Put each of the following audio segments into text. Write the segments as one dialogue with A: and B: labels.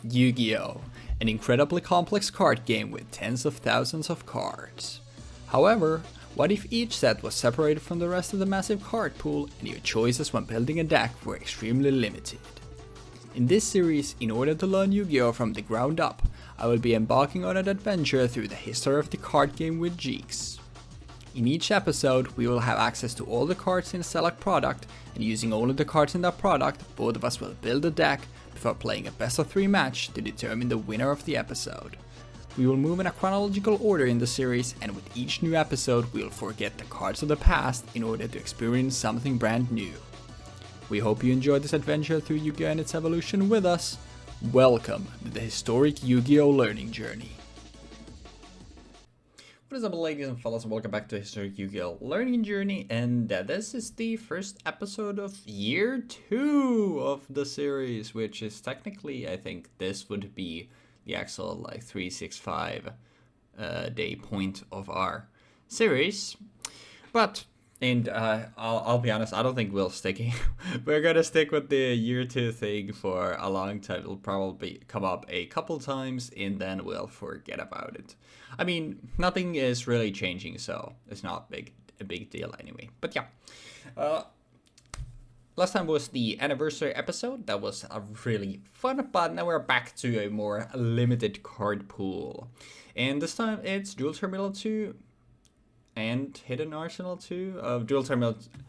A: Yu-Gi-Oh! An incredibly complex card game with tens of thousands of cards. However, what if each set was separated from the rest of the massive card pool and your choices when building a deck were extremely limited? In this series, in order to learn Yu-Gi-Oh! From the ground up, I will be embarking on an adventure through the history of the card game with Jeexx. In each episode, we will have access to all the cards in a select product, and using only the cards in that product, both of us will build a deck before playing a best of 3 match to determine the winner of the episode. We will move in a chronological order in the series, and with each new episode, we will forget the cards of the past in order to experience something brand new. We hope you enjoyed this adventure through Yu-Gi-Oh! And its evolution with us. Welcome to the historic Yu-Gi-Oh! Learning journey. What is up, ladies and fellas, and welcome back to Historic Yu-Gi-Oh! Learning Journey, and this is the first episode of year 2 of the series, which is technically, I think this would be the actual 365 day point of our series, but I'll be honest, I don't think we're gonna stick with the year 2 thing for a long time. It'll probably come up a couple times and then we'll forget about it. I mean, nothing is really changing, so it's not a big deal anyway. But yeah, last time was the anniversary episode. That was a really fun, but now we're back to a more limited card pool, and this time it's Duel Terminal 2 and Hidden Arsenal 2.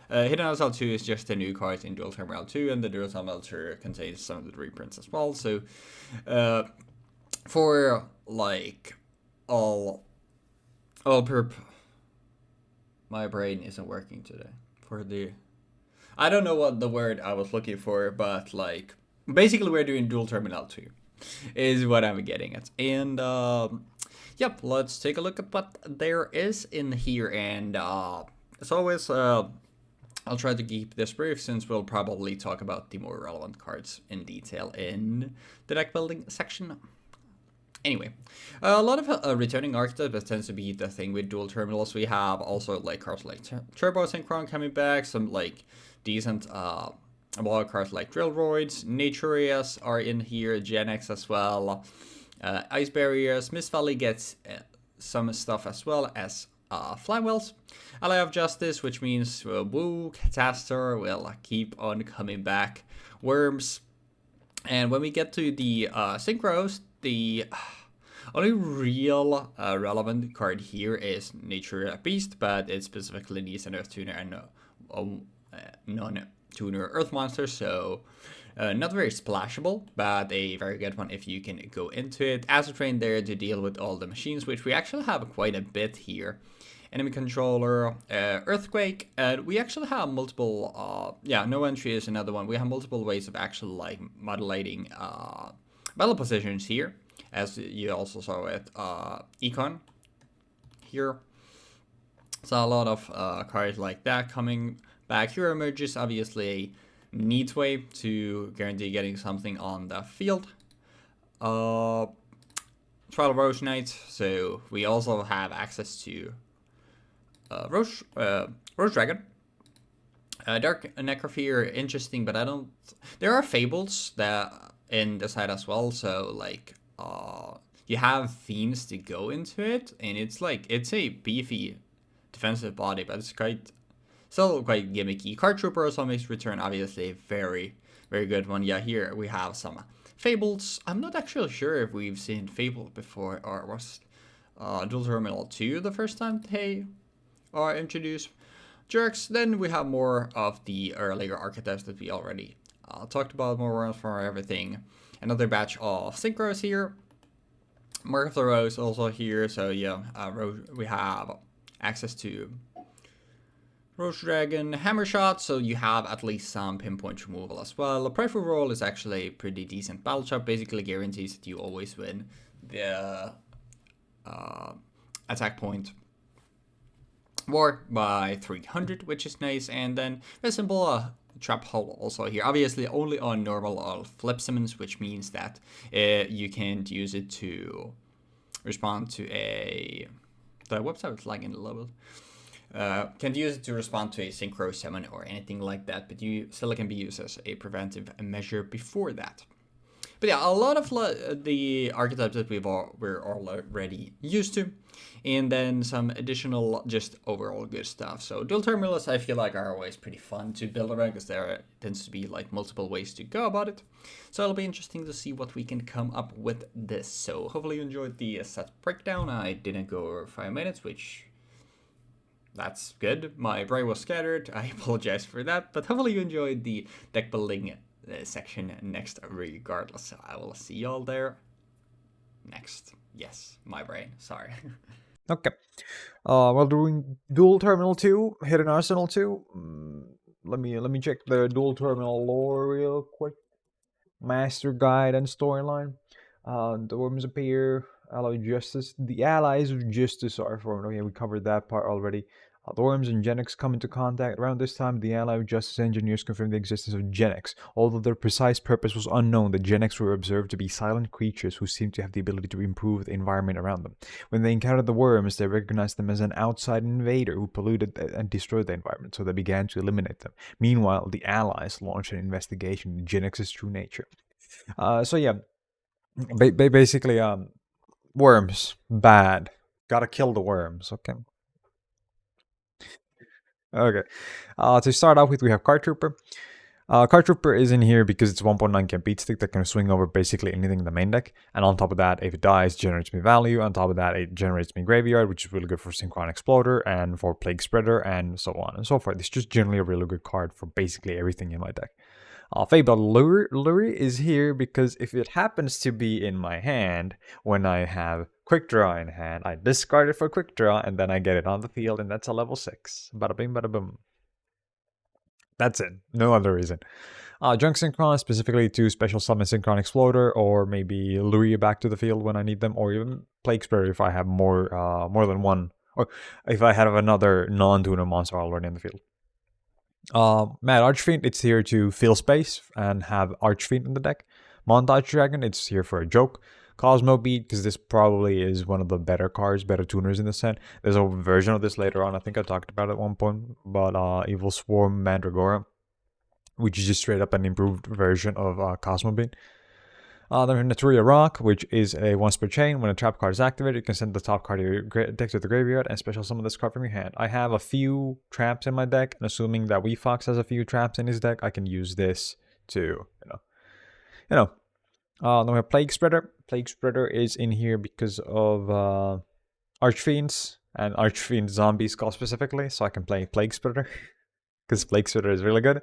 A: Hidden Arsenal 2 is just the new cards in Duel Terminal 2, and the Duel Terminal 2 contains some of the reprints as well. So, for like all my brain isn't working today. I don't know what the word I was looking for, but like basically we're doing Duel Terminal 2 is what I'm getting at. And yep, let's take a look at what there is in here. And as always, I'll try to keep this brief since we'll probably talk about the more relevant cards in detail in the deck building section. Anyway, a lot of returning archetypes, that tends to be the thing with dual terminals. We have also like cards like Turbo Synchro coming back, some like decent wild cards like Drillroids, Naturias are in here, Gen X as well, Ice Barriers, Mist Valley gets some stuff as well as Flywells, Ally of Justice, which means Woo, Catastor will keep on coming back, Worms, and when we get to the Synchros, the only real relevant card here is Nature Beast, but it specifically needs an Earth Tuner and non-tuner Earth Monster, so not very splashable, but a very good one if you can go into it. Acid Train there to deal with all the machines, which we actually have quite a bit here. Enemy Controller, Earthquake, and we actually have multiple, No Entry is another one. We have multiple ways of actually like modulating battle positions here, as you also saw with Econ here. So a lot of cards like that coming back. Hero Emerges, obviously a neat way to guarantee getting something on the field. Trial Roche Knight, so we also have access to Roche Dragon. Dark Necrophere, interesting, but I don't... There are Fables that in the side as well, so like you have themes to go into it, and it's a beefy defensive body, but it's still quite gimmicky. Card Trooper also makes return, obviously a very, very good one. Yeah, here we have some Fables. I'm not actually sure if we've seen Fable before, or was Duel Terminal 2 the first time they are introduced. Jeexx, then we have more of the earlier archetypes that we already talked about, more ones for everything. Another batch of Synchros here. Mark of the Rose also here, so yeah, we have access to Roche Dragon, Hammer Shot, so you have at least some pinpoint removal as well. Prideful Roll is actually a pretty decent battle chop, basically guarantees that you always win the attack point war by 300, which is nice. And then a simple Trap Hole also here, obviously only on normal or flip summons, which means that you can't use it to respond to the website is lagging a little bit. Can't use it to respond to a Synchro summon or anything like that, but you still can be used as a preventive measure before that. But yeah, a lot of the archetypes that we're already used to, and then some additional just overall good stuff. So dual terminals, I feel like are always pretty fun to build around because there tends to be like multiple ways to go about it. So it'll be interesting to see what we can come up with this. So hopefully you enjoyed the set breakdown. I didn't go over 5 minutes, which that's good. My brain was scattered. I apologize for that, but hopefully you enjoyed the deck building section next regardless. So I will see y'all there next. Yes, my brain. Sorry.
B: Okay. While doing Dual Terminal 2, Hidden Arsenal 2, let me check the Dual Terminal lore real quick. Master Guide and storyline. The worms appear. Alloy Justice. The allies of Justice are formed. Okay, we covered that part already. The worms and Jeexx come into contact. Around this time, the Ally of Justice engineers confirmed the existence of Jeexx. Although their precise purpose was unknown, the Jeexx were observed to be silent creatures who seemed to have the ability to improve the environment around them. When they encountered the worms, they recognized them as an outside invader who polluted and destroyed the environment, so they began to eliminate them. Meanwhile, the Allies launched an investigation into Jeexx's true nature. So yeah, basically, worms bad. Gotta kill the worms. Okay. Okay. To start off with, we have Card Trooper. Card Trooper is in here because it's 1.9 camp beat stick that can swing over basically anything in the main deck. And on top of that, if it dies, it generates me value. On top of that, it generates me graveyard, which is really good for Synchron Exploder and for Plague Spreader and so on and so forth. It's just generally a really good card for basically everything in my deck. Fable Lure is here because if it happens to be in my hand when I have Quick Draw in hand, I discard it for Quick Draw and then I get it on the field, and that's a level 6. Bada bing, bada boom. That's it. No other reason. Junk Synchron specifically to special summon Synchron Exploder, or maybe lure you back to the field when I need them, or even Plague Spreader if I have more than one, or if I have another non-tuner monster already in the field. Mad Archfiend, it's here to fill space and have Archfiend in the deck. Montage Dragon, it's here for a joke. Cosmo Beat, because this probably is one of the better cards, better tuners in the set. There's a version of this later on, I think I talked about it at one point, but Evil Swarm Mandragora, which is just straight up an improved version of Cosmo Beat. Then Naturia Rock, which is a once per chain. When a trap card is activated, you can send the top card of your deck to the graveyard and special summon this card from your hand. I have a few traps in my deck, and assuming that Weebfox has a few traps in his deck, I can use this to, then we have Plague Spreader. Plague Spreader is in here because of Archfiends and Archfiend Zombies call specifically, so I can play Plague Spreader because Plague Spreader is really good.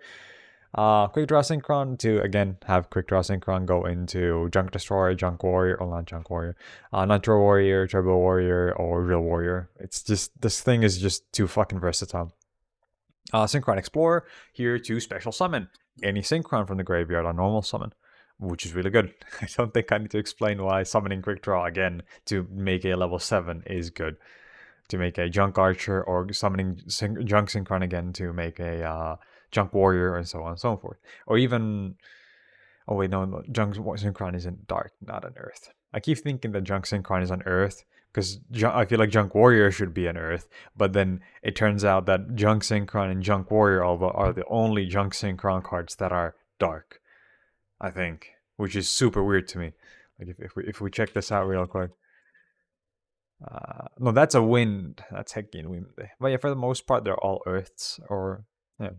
B: Quick Draw Synchron to, again, have Quick Draw Synchron go into Junk Destroyer, Junk Warrior, or not Junk Warrior, Nitro Warrior, Turbo Warrior, or Real Warrior. It's just, this thing is just too fucking versatile. Synchron Explorer, here to special summon any Synchron from the graveyard on normal summon, which is really good. I don't think I need to explain why summoning Quick Draw again to make a level 7 is good. To make a Junk Archer, or summoning Junk Synchron again to make a Junk Warrior, and so on and so forth. Or even, oh wait, no, Junk Synchron is in Dark, not on Earth. I keep thinking that Junk Synchron is on Earth, because I feel like Junk Warrior should be on Earth, but then it turns out that Junk Synchron and Junk Warrior are the only Junk Synchron cards that are Dark, I think, which is super weird to me. Like if we check this out real quick. No, that's a wind. That's Heckian wind. But yeah, for the most part, they're all Earths, or yeah.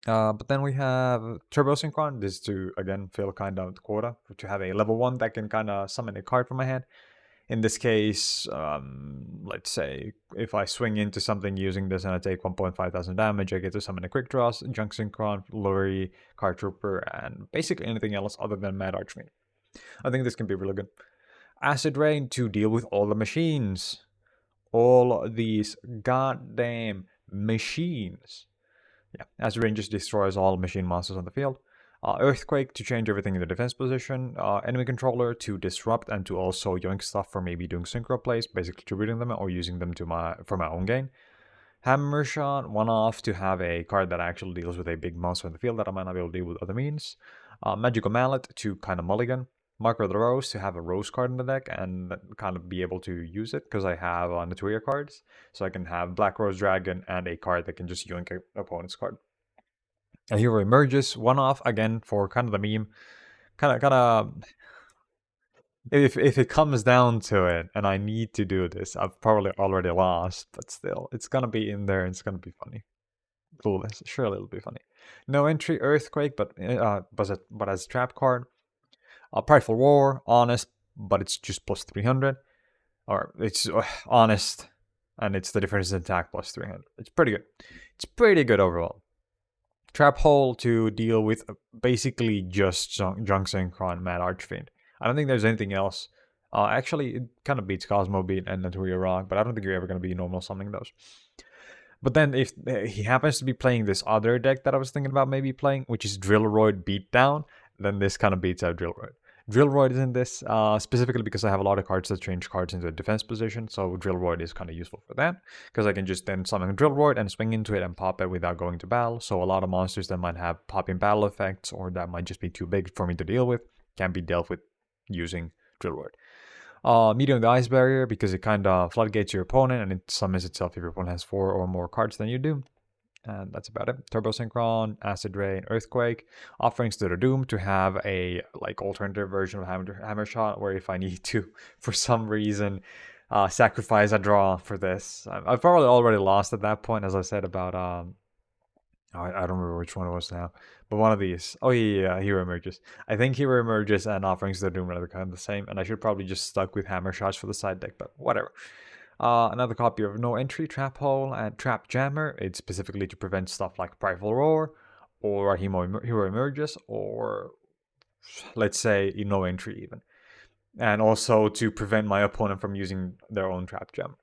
B: But then we have Turbo Synchron. This is to, again, fill kind of the quota to have a level 1 that can kind of summon a card from my hand. In this case, let's say if I swing into something using this and I take 1.5 thousand damage, I get to summon a Quick Draw, Junk Synchron, Lure, Card Trooper, and basically anything else other than Mad Archfiend. I think this can be really good. Acid Rain to deal with all the machines. All these goddamn machines. Yeah, Acid Rain just destroys all machine monsters on the field. Earthquake to change everything in the defense position. Enemy Controller to disrupt and to also yoink stuff for maybe doing synchro plays, basically distributing them or using them for my own gain. Hammer Shot, one off to have a card that actually deals with a big monster in the field that I might not be able to deal with other means. Magical Mallet to kind of mulligan. Marker of the Rose to have a Rose card in the deck and kind of be able to use it because I have Naturia cards. So I can have Black Rose Dragon and a card that can just yoink an opponent's card. A Hero Emerges, one off again for kind of the meme. kind of. If it comes down to it, and I need to do this, I've probably already lost. But still, it's gonna be in there, and it's gonna be funny. Clueless, surely it'll be funny. No entry, earthquake, but as trap card. Prideful War, honest, but it's just plus 300. Or it's honest, and it's the difference in attack plus 300. It's pretty good. It's pretty good overall. Trap Hole to deal with basically just Junk Synchron, Mad Archfiend. I don't think there's anything else. Actually, it kind of beats Cosmo Beat and Naturia Rock, but I don't think you're ever going to be normal summoning those. But then if he happens to be playing this other deck that I was thinking about maybe playing, which is Drillroid Beatdown, then this kind of beats out Drillroid. Drillroid is in this specifically because I have a lot of cards that change cards into a defense position, so Drillroid is kind of useful for that, because I can just then summon Drillroid and swing into it and pop it without going to battle, so a lot of monsters that might have popping battle effects or that might just be too big for me to deal with can be dealt with using Drillroid. Medium the Ice Barrier because it kind of floodgates your opponent and it summons itself if your opponent has 4 or more cards than you do. And that's about it. Turbo Synchron, Acid Rain, Earthquake, Offerings to the Doom to have a like alternative version of Hammer Shot where if I need to, for some reason, sacrifice a draw for this. I've probably already lost at that point, as I said about I don't remember which one it was now, but one of these. Oh yeah, Hero Emerges. I think Hero Emerges and Offerings to the Doom are kind of the same, and I should probably just stuck with Hammer Shots for the side deck, but whatever. Another copy of No Entry, Trap Hole, and Trap Jammer. It's specifically to prevent stuff like Prideful Roar, or Hero Emerges, or let's say No Entry even. And also to prevent my opponent from using their own Trap Gem.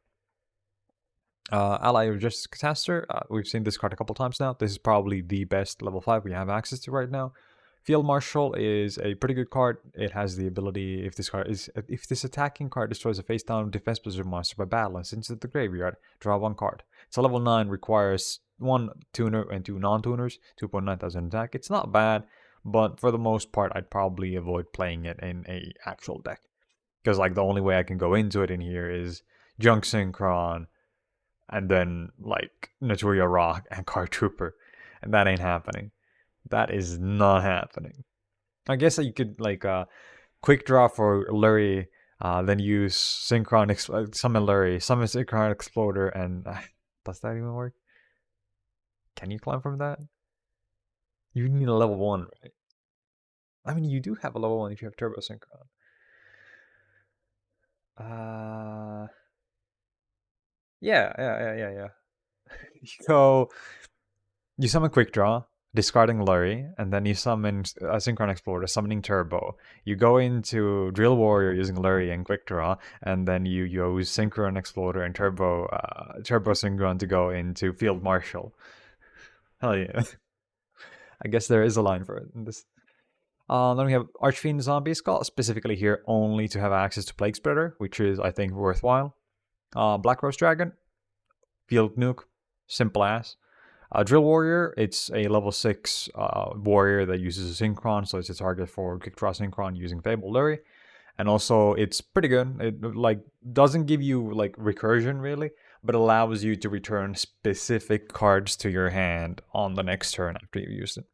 B: Ally of Justice Catastor. We've seen this card a couple times now. This is probably the best level 5 we have access to right now. Field Marshal is a pretty good card. It has the ability, if this attacking card destroys a face-down defense position monster by battle and sends it to the graveyard, draw 1 card. It's a level 9, requires 1 tuner and 2 non-tuners, 2,900 attack. It's not bad, but for the most part, I'd probably avoid playing it in a actual deck. Because like the only way I can go into it in here is Junk Synchron, and then like Naturia Rock and Card Trooper, and that ain't happening. That is not happening. I guess you could like quick draw for Lurie, then use Synchron summon Lurie, summon Synchron Exploder, and does that even work? Can you climb from that? You need a level 1, right? I mean, you do have a level 1 if you have Turbo Synchron. Yeah. So you summon Quick Draw, discarding Lurie, and then you summon a Synchron Explorer, summoning Turbo. You go into Drill Warrior using Lurie and Quick Draw, and then you use Synchron Exploder and Turbo Synchron to go into Field Marshal. Hell yeah. I guess there is a line for it in this. Then we have Archfiend Zombie Skull, specifically here only to have access to Plague Spreader, which is, I think, worthwhile. Black Rose Dragon, Field Nuke, simple ass. Drill Warrior, it's a level 6 warrior that uses a Synchron, so it's a target for Quick Draw Synchron using Fable Lurie. And also, it's pretty good. It like doesn't give you like recursion really, but allows you to return specific cards to your hand on the next turn after you use it.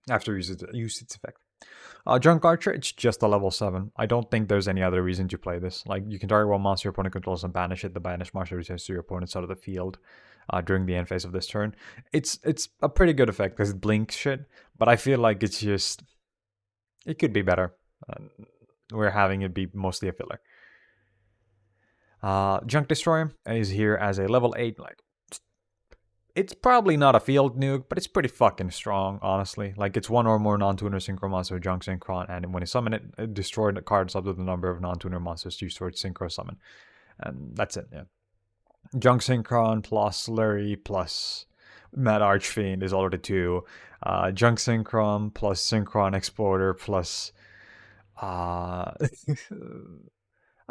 B: After you use its effect. Junk Archer, it's just a level 7. I don't think there's any other reason to play this. Like, you can target one monster your opponent controls and banish it. The banished monster returns to your opponent's side of the field during the end phase of this turn. It's a pretty good effect because it blinks shit, but I feel like it's just... It could be better. We're having it be mostly a filler. Junk Destroyer is here as a level 8, like, it's probably not a field nuke, but it's pretty fucking strong, honestly. Like, it's 1 or more non-tuner synchro monster Junk Synchron, and when you summon it, it destroys the cards up to the number of non-tuner monsters used for its synchro summon. And that's it, yeah. Junk Synchron plus Lurie plus Mad Archfiend is already 2. Junk Synchron plus Synchron Exploder plus...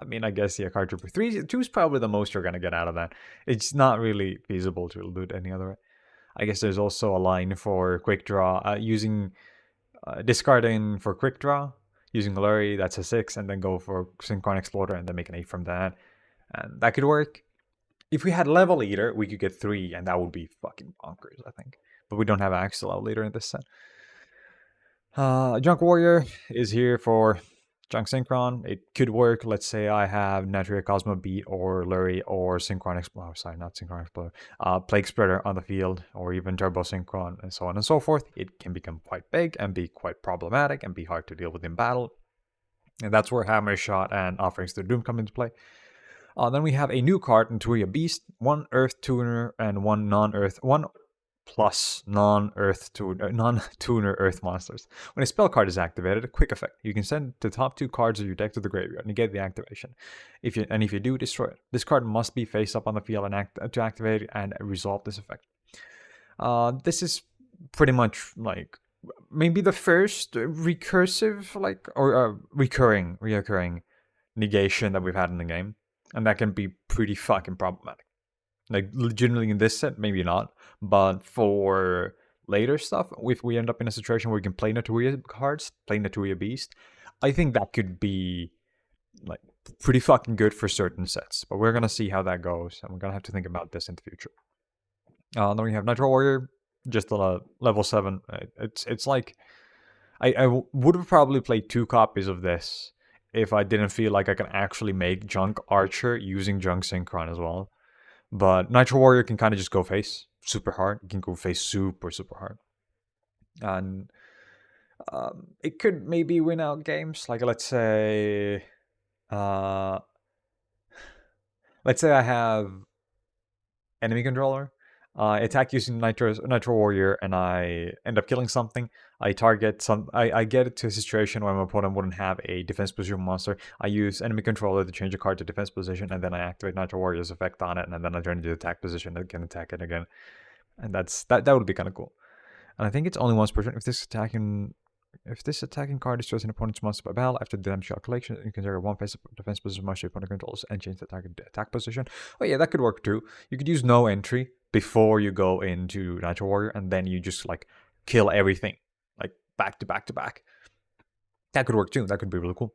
B: I mean, I guess, yeah, Card Trooper. 2 is probably the most you're going to get out of that. It's not really feasible to do it any other way. I guess there's also a line for Quick Draw. Discarding for Quick Draw, using Lurie, that's a 6, and then go for Synchron Exploder and then make an 8 from that. And that could work. If we had Level Eater, we could get 3, and that would be fucking bonkers, I think. But we don't have access to Level Eater in this set. Junk Warrior is here for Junk Synchron. It could work. Let's say I have Natural Cosmo Beat or Lurie or Synchron Explorer. Sorry, not Synchron Explorer. Plague Spreader on the field, or even Turbo Synchron, and so on and so forth. It can become quite big and be quite problematic and be hard to deal with in battle. And that's where Hammer Shot and Offerings to Doom come into play. Then we have a new card in Turia Beast, one Earth Tuner and one non-Earth, one plus non-tuner Earth monsters. When a spell card is activated, a quick effect. You can send the top 2 cards of your deck to the graveyard and you get the activation. If you do, destroy it. This card must be face up on the field and to activate it and resolve this effect. This is pretty much like maybe the first recursive or reoccurring negation that we've had in the game, and that can be pretty fucking problematic. Like, legitimately in this set, maybe not. But for later stuff, if we end up in a situation where we can play Naturia cards, play Naturia Beast, I think that could be like pretty fucking good for certain sets. But we're gonna see how that goes, and we're gonna have to think about this in the future. Then we have Nitro Warrior, just a level 7. It's like I would have probably played 2 copies of this if I didn't feel like I can actually make Junk Archer using Junk Synchron as well. But Nitro Warrior can kind of just go face super hard. It can go face super hard. And it could maybe win out games. Like, let's say I have enemy controller. I attack using Nitro Warrior and I end up killing something. I target I get it to a situation where my opponent wouldn't have a defense position monster. I use enemy controller to change a card to defense position, and then I activate Nitro Warrior's effect on it, and then I turn it to attack position and can attack it again. And that would be kind of cool. And I think it's only once per turn. If this attacking card destroys an opponent's monster by battle after the damage calculation, you can target one defense position monster your opponent controls and change the target attack position. Oh yeah, that could work too. You could use no entry before you go into Nitro Warrior, and then you just like kill everything, like back to back to back. That could work too. That could be really cool.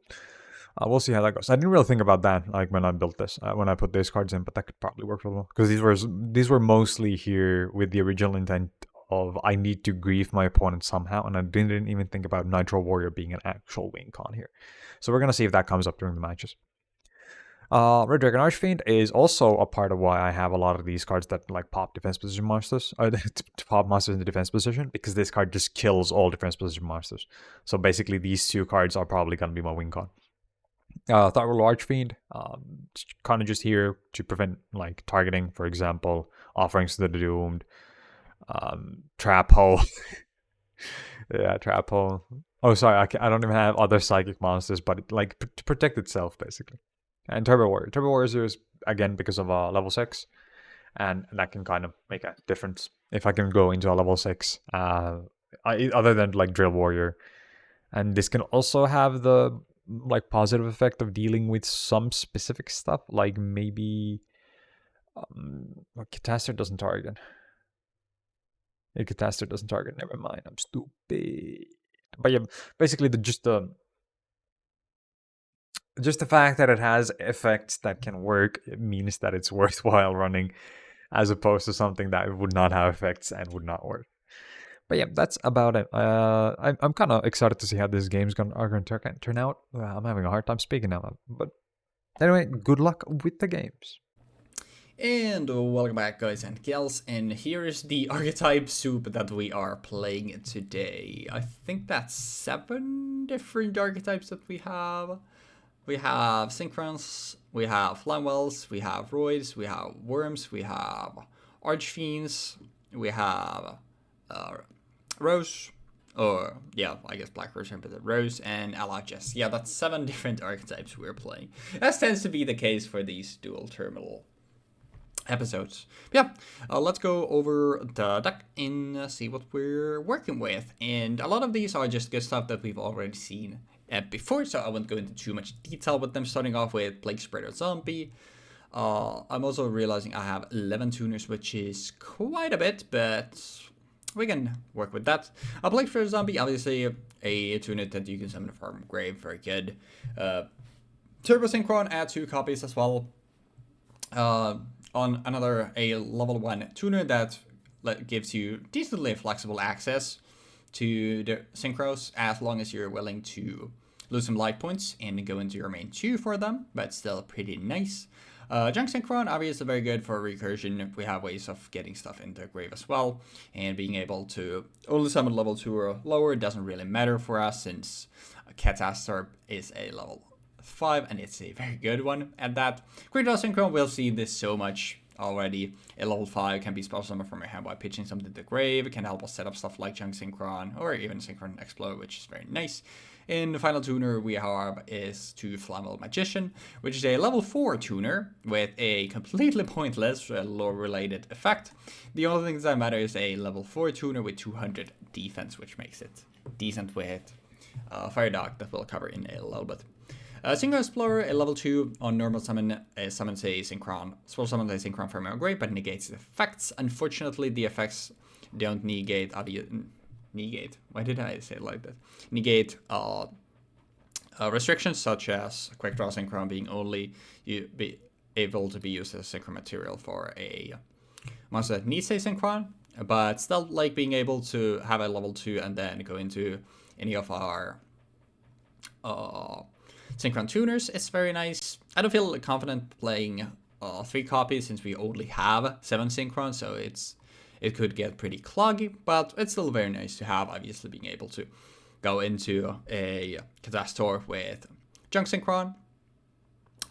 B: We'll see how that goes. I didn't really think about that like when I built this, when I put these cards in, but that could probably work really well because these were mostly here with the original intent of I need to grief my opponent somehow, and I didn't even think about Nitro Warrior being an actual win con here. So we're gonna see if that comes up during the matches. Red Dragon Archfiend is also a part of why I have a lot of these cards that like pop defense position monsters, or pop monsters in the defense position, because this card just kills all defense position monsters. So basically these 2 cards are probably gonna be my win con. Thoughtful Archfiend, kind of just here to prevent like targeting, for example, Offerings to the Doomed, Trap Hole. Yeah, Trap Hole. Oh, sorry, I don't even have other psychic monsters, but like to protect itself basically. And Turbo Warrior. Turbo Warrior is again because of level 6, and that can kind of make a difference if I can go into a level 6. Other than like Drill Warrior, and this can also have the like positive effect of dealing with some specific stuff, like maybe Catastor doesn't target. Catastor doesn't target. Never mind, I'm stupid. But yeah, basically just the fact that it has effects that can work, it means that it's worthwhile running, as opposed to something that would not have effects and would not work. But yeah, that's about it. I'm kind of excited to see how this game's are going to turn out. I'm having a hard time speaking now. But anyway, good luck with the games.
A: And welcome back, guys and gals, and here is the archetype soup that we are playing today. I think that's 7 different archetypes that we have. We have Synchrons, we have Flamwells, we have Roids, we have Worms, we have Archfiends, we have Rose, or yeah, I guess Black Rose, but Rose and LHS. Yeah, that's 7 different archetypes we're playing. As tends to be the case for these dual terminal episodes. But yeah, let's go over the deck and see what we're working with. And a lot of these are just good stuff that we've already seen before, so I won't go into too much detail with them. Starting off with Plague Spreader Zombie. I'm also realizing I have 11 tuners, which is quite a bit, but we can work with that. A Plague Spreader Zombie, obviously a tuner that you can summon from grave, very good. Turbo Synchron, add 2 copies as well. On another, a level 1 tuner that gives you decently flexible access to the Synchros as long as you're willing to lose some life points and go into your main 2 for them, but still pretty nice. Junk Synchron, obviously very good for recursion. We have ways of getting stuff into the grave as well, and being able to only summon level 2 or lower doesn't really matter for us, since Catastrophe is a level 5, and it's a very good one at that. Quick Draw Synchron, we'll see this so much already. A level 5 can be spell summoned from your hand by pitching something to the grave. It can help us set up stuff like Junk Synchron, or even Synchron Explode, which is very nice. In the final tuner we have is to Flammable Magician, which is a level 4 tuner with a completely pointless lore related effect. The only thing that matters is a level 4 tuner with 200 defense, which makes it decent with Fire Dog that we'll cover in a little bit. Synchro Explorer, a level 2 on normal summon, summons a Synchron, spell summons a Synchron from your grave, but negates the effects. Unfortunately, the effects don't negate, why did I say it like that? Negate restrictions such as Quick Draw Synchron being only be able to be used as Synchro material for a monster that needs a Synchron, but still like being able to have a level 2 and then go into any of our Synchron tuners is very nice. I don't feel confident playing 3 copies since we only have 7 Synchron, so it could get pretty cloggy, but it's still very nice to have, obviously being able to go into a Catastrophe with Junk Synchron,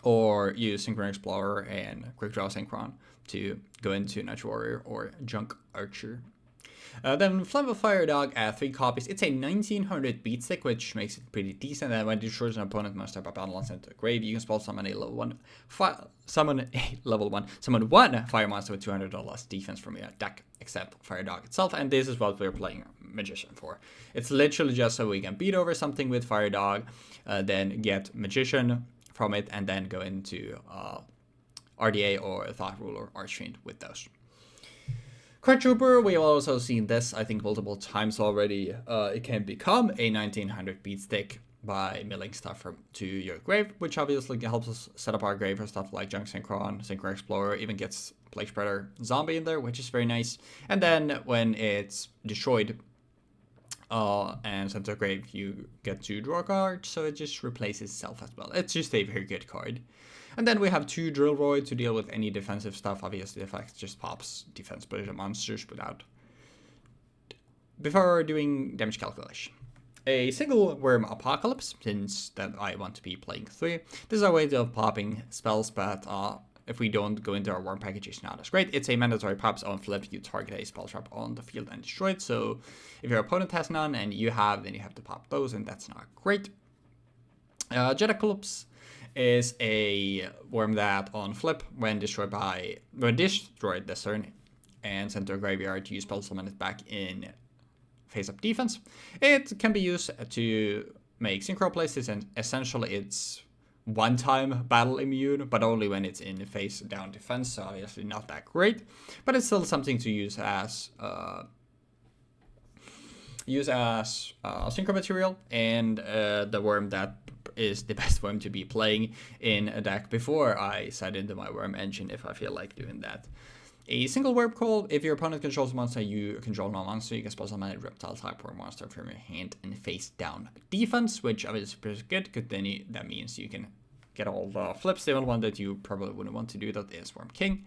A: or use Synchron Explorer and Quick Draw Synchron to go into Night Warrior or Junk Archer. Then Flammable Fire Dog at 3 copies. It's a 1900 beat stick, which makes it pretty decent. And when it destroys an opponent monster by battle and sent to the grave, you can spell summon a level 1 summon one fire monster with 200 or less defense from your deck, except Fire Dog itself. And this is what we're playing Magician for. It's literally just so we can beat over something with Fire Dog, then get Magician from it, and then go into RDA or Thought Ruler Archfiend with those. Card Trooper, we have also seen this, I think, multiple times already. It can become a 1900 beat stick by milling stuff to your grave, which obviously helps us set up our grave for stuff like Junk Synchron, Synchro Explorer, even gets Plague Spreader Zombie in there, which is very nice. And then when it's destroyed and sent to the grave, you get to draw a card, so it just replaces itself as well. It's just a very good card. And then we have 2 Drill Roid to deal with any defensive stuff. Obviously, the effect just pops defense budget monsters before doing damage calculation. A single Worm Apocalypse, since that I want to be playing 3. This is our way of popping spells, but if we don't go into our Worm package, it's not as great. It's a mandatory pops on flip. You target a spell trap on the field and destroy it. So if your opponent has none and you have, then you have to pop those, and that's not great. Jetacalypse is a worm that on flip, when destroyed this turn and sent to a graveyard, you spell summon it back in face up defense. It can be used to make synchro plays, and essentially it's one-time battle immune, but only when it's in face down defense, so obviously not that great, but it's still something to use as synchro material, and the worm that is the best worm to be playing in a deck before I set into my worm engine if I feel like doing that. A single Worm Call, if your opponent controls a monster you control no monster, you can spell summon a reptile type or monster from your hand in face down defense, which obviously is pretty good because then that means you can get all the flips. The only one that you probably wouldn't want to do that is Worm King.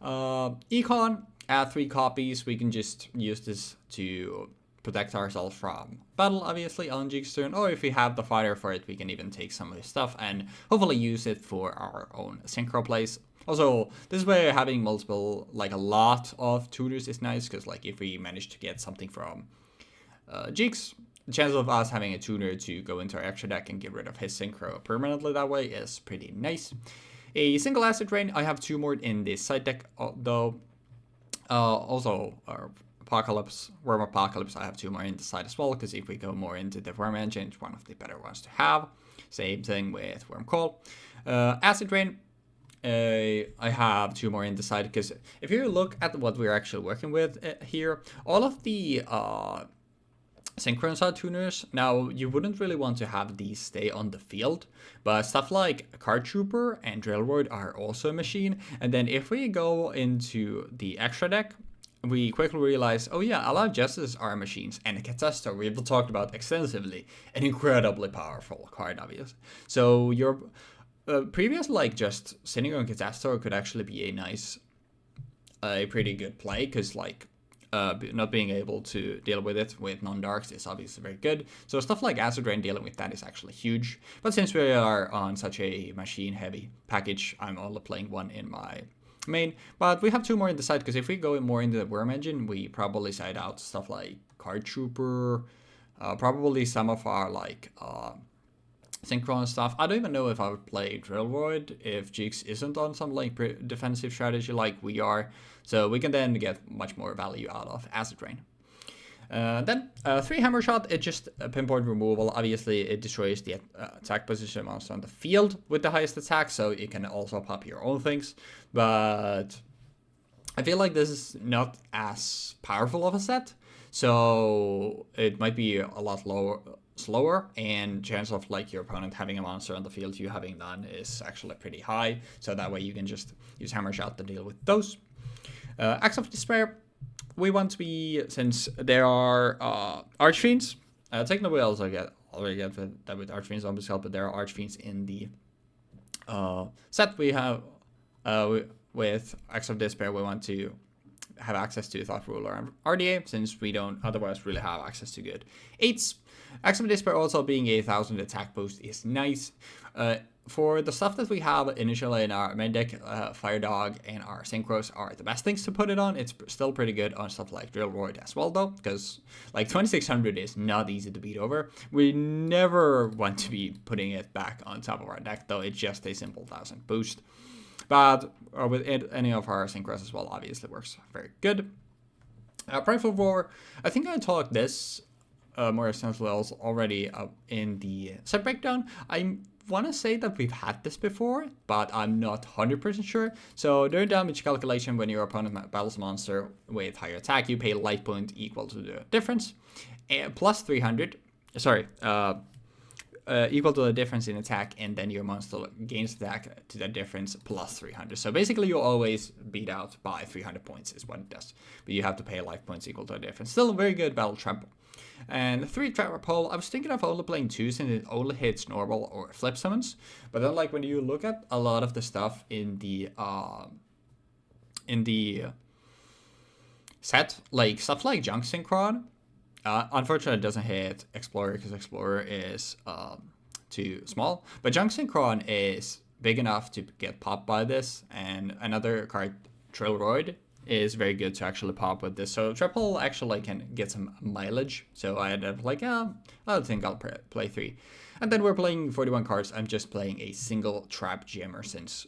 A: Econ, add 3 copies. We can just use this to protect ourselves from battle, obviously, on Jeexx turn, or if we have the fighter for it, we can even take some of his stuff and hopefully use it for our own synchro plays. Also, this is where having multiple, like a lot of tutors is nice, because like if we manage to get something from Jeexx, the chance of us having a tuner to go into our extra deck and get rid of his synchro permanently that way is pretty nice. A single acid drain, I have 2 more in this side deck, though. Worm Apocalypse, I have 2 more in the side as well, because if we go more into the Worm engine, it's one of the better ones to have. Same thing with Worm Call. Acid Rain, I have 2 more in the side, because if you look at what we're actually working with here, all of the Synchron side tuners, now you wouldn't really want to have these stay on the field, but stuff like Card Trooper and Drill Roid are also a machine. And then if we go into the extra deck, we quickly realized, oh yeah, a lot of justices are machines, and a catastrophe we've talked about extensively, an incredibly powerful card, obviously. So your previous like just Synchro and catastrophe could actually be a pretty good play, because like not being able to deal with it with non-darks is obviously very good. So stuff like Acid Rain, dealing with that is actually huge. But since we are on such a machine-heavy package, I'm only playing one in my main. But we have two more in the side, because if we go more into the Worm Engine, we probably side out stuff like Card Trooper, probably some of our like Synchro and stuff. I don't even know if I would play Drillroid if Jeexx isn't on some like defensive strategy like we are. So we can then get much more value out of Acid Rain. Then 3 Hammer Shot, it's just a pinpoint removal. Obviously, it destroys the attack position monster on the field with the highest attack, so you can also pop your own things. But I feel like this is not as powerful of a set, so it might be a lot slower, and chance of like your opponent having a monster on the field you having none is actually pretty high. So that way you can just use Hammer Shot to deal with those. Acts of Despair, we want to be, since there are Archfiends, technically we also already get that with Archfiends Zombies help, but there are Archfiends in the set we have with Acts of Despair. We want to have access to Thought Ruler and RDA, since we don't otherwise really have access to good 8s. Acts of Despair also being a 1000 attack boost is nice. For the stuff that we have initially in our main deck, Fire Dog and our Synchros are the best things to put it on. It's still pretty good on stuff like Drillroid as well, though, because like 2600 is not easy to beat over. We never want to be putting it back on top of our deck, though. It's just a simple 1000 boost. But with any of our Synchros as well, obviously works very good. Prideful Roar, I think I talked this more extensively also already in the set breakdown. I want to say that we've had this before, but I'm not 100% sure. So during damage calculation, when your opponent battles a monster with higher attack, you pay life point equal to the difference, plus 300. Sorry, equal to the difference in attack, and then your monster gains attack to that difference plus 300. So basically you always beat out by 300 points is what it does, but you have to pay life points equal to the difference. Still a very good battle trap. And 3 Trapper Pole, I was thinking of only playing 2 since it only hits normal or flip summons, but then like when you look at a lot of the stuff in the set, like stuff like Junk Synchron, unfortunately, it doesn't hit Explorer because Explorer is too small. But Junk Synchron is big enough to get popped by this, and another card, Trillroid, is very good to actually pop with this. So Triple actually can get some mileage. So I ended up like, I don't think I'll play 3. And then we're playing 41 cards. I'm just playing a single Trap Jammer, since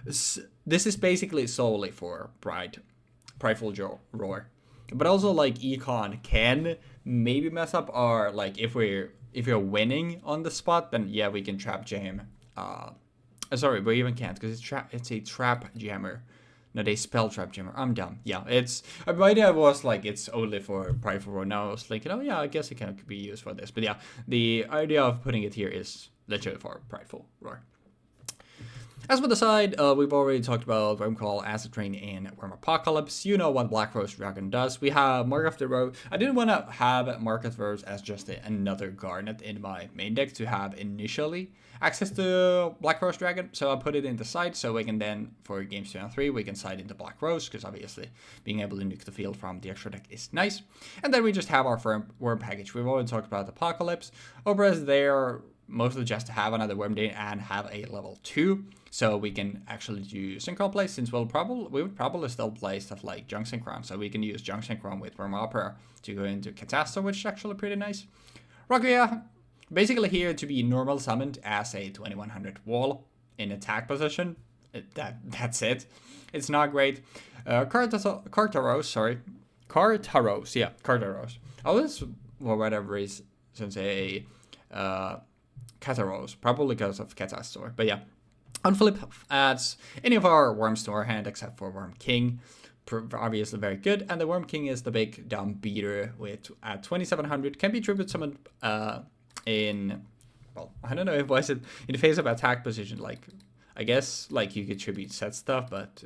A: this is basically solely for Prideful Roar. But also like Econ can maybe mess up our, like if you're winning on the spot, then yeah, we can Trap Jam. Sorry, we even can't, because it's a Trap Jammer. No, they spell Trap Jammer. I'm dumb. Yeah, my idea was like it's only for Prideful Roar. Now I was thinking, oh yeah, I guess it can be used for this. But yeah, the idea of putting it here is literally for Prideful Roar. As for the side, we've already talked about Wormcall, Acid Rain, and Worm Apocalypse. You know what Black Rose Dragon does. We have Mark of the Rose. I didn't want to have Mark of the Rose as just another Garnet in my main deck to have initially access to Black Rose Dragon, so I put it in the side, so we can then, for games 2 and 3, we can side into Black Rose, because obviously being able to nuke the field from the extra deck is nice. And then we just have our Worm package. We've already talked about Apocalypse. Obra is there mostly just to have another Worm Day and have a level 2, so we can actually do Synchro play, since we would probably still play stuff like Junk Synchron, so we can use Junk Synchron with Worm Opera to go into Catastrophe, which is actually pretty nice. Rakuya, basically here to be normal summoned as a 2100 wall in attack position. That's it. It's not great. Cartaros. I was, for whatever reason, say Cataros, probably because of Catastrophe. But yeah, on flip adds any of our worms to our hand except for Worm King. Obviously very good, and the Worm King is the big dumb beater with at 2700 can be tribute summoned in, well, I don't know if was it in the face of attack position, like I guess like you could tribute set stuff, but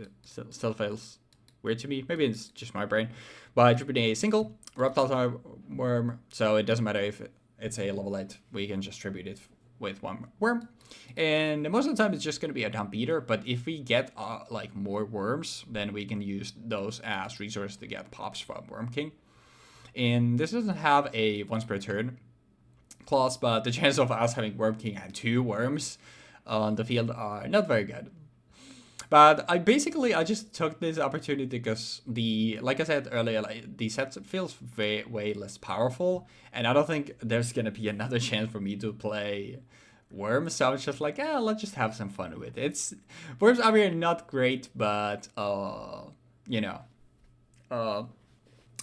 A: still fails weird to me. Maybe it's just my brain. By tripping a single reptile worm, so it doesn't matter if it's a level 8, we can just tribute it with one worm. And most of the time it's just going to be a dump beater, but if we get like more worms, then we can use those as resources to get pops from Worm King. And this doesn't have a once per turn clause, but the chance of us having Worm King and 2 worms on the field are not very good. But I just took this opportunity because like I said earlier, like, the set feels way less powerful, and I don't think there's gonna be another chance for me to play worms. So I was just like, let's just have some fun with it. Worms are really not great, but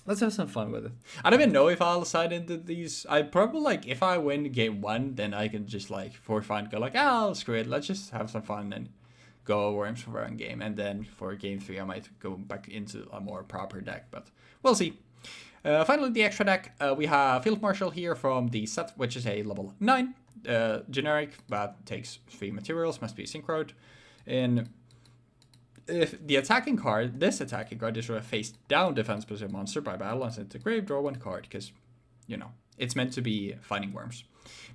A: let's have some fun with it. I don't even know if I'll side into these. I probably, like, if I win game 1, then I can just, like, for fun go like, screw it, let's just have some fun and go worms for one game. And then for game 3, I might go back into a more proper deck, but we'll see. Finally, the extra deck, we have Field Marshal here from the set, which is a level 9 generic, but takes 3 materials, must be synchroed. And if the attacking card, this attacking card is a face down defense position monster by battle and sent to grave, draw 1 card, because, it's meant to be fighting worms.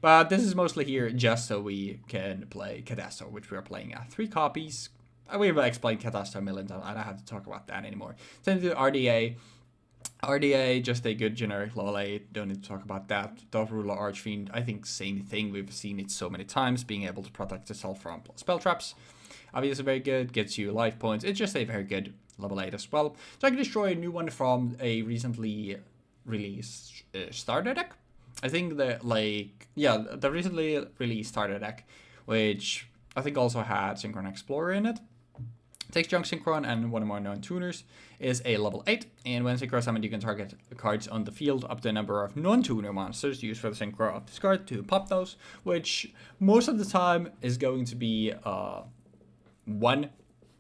A: But this is mostly here just so we can play Catastro, which we are playing at 3 copies. We've explained Catastro a million times, I don't have to talk about that anymore. Send to RDA. RDA, just a good generic level 8, don't need to talk about that. Dove Ruler Archfiend, I think same thing, we've seen it so many times, being able to protect itself from spell traps. Obviously very good, gets you life points. It's just a very good level 8 as well. So I can destroy a new one from a recently released starter deck. I think the recently released starter deck, which I think also had Synchron Explorer in it. Takes Junk Synchron and one of my non-tuners, is a level 8, and when Synchro summoned you can target cards on the field up to a number of non-tuner monsters used for the Synchro of this card to pop those, which most of the time is going to be 1,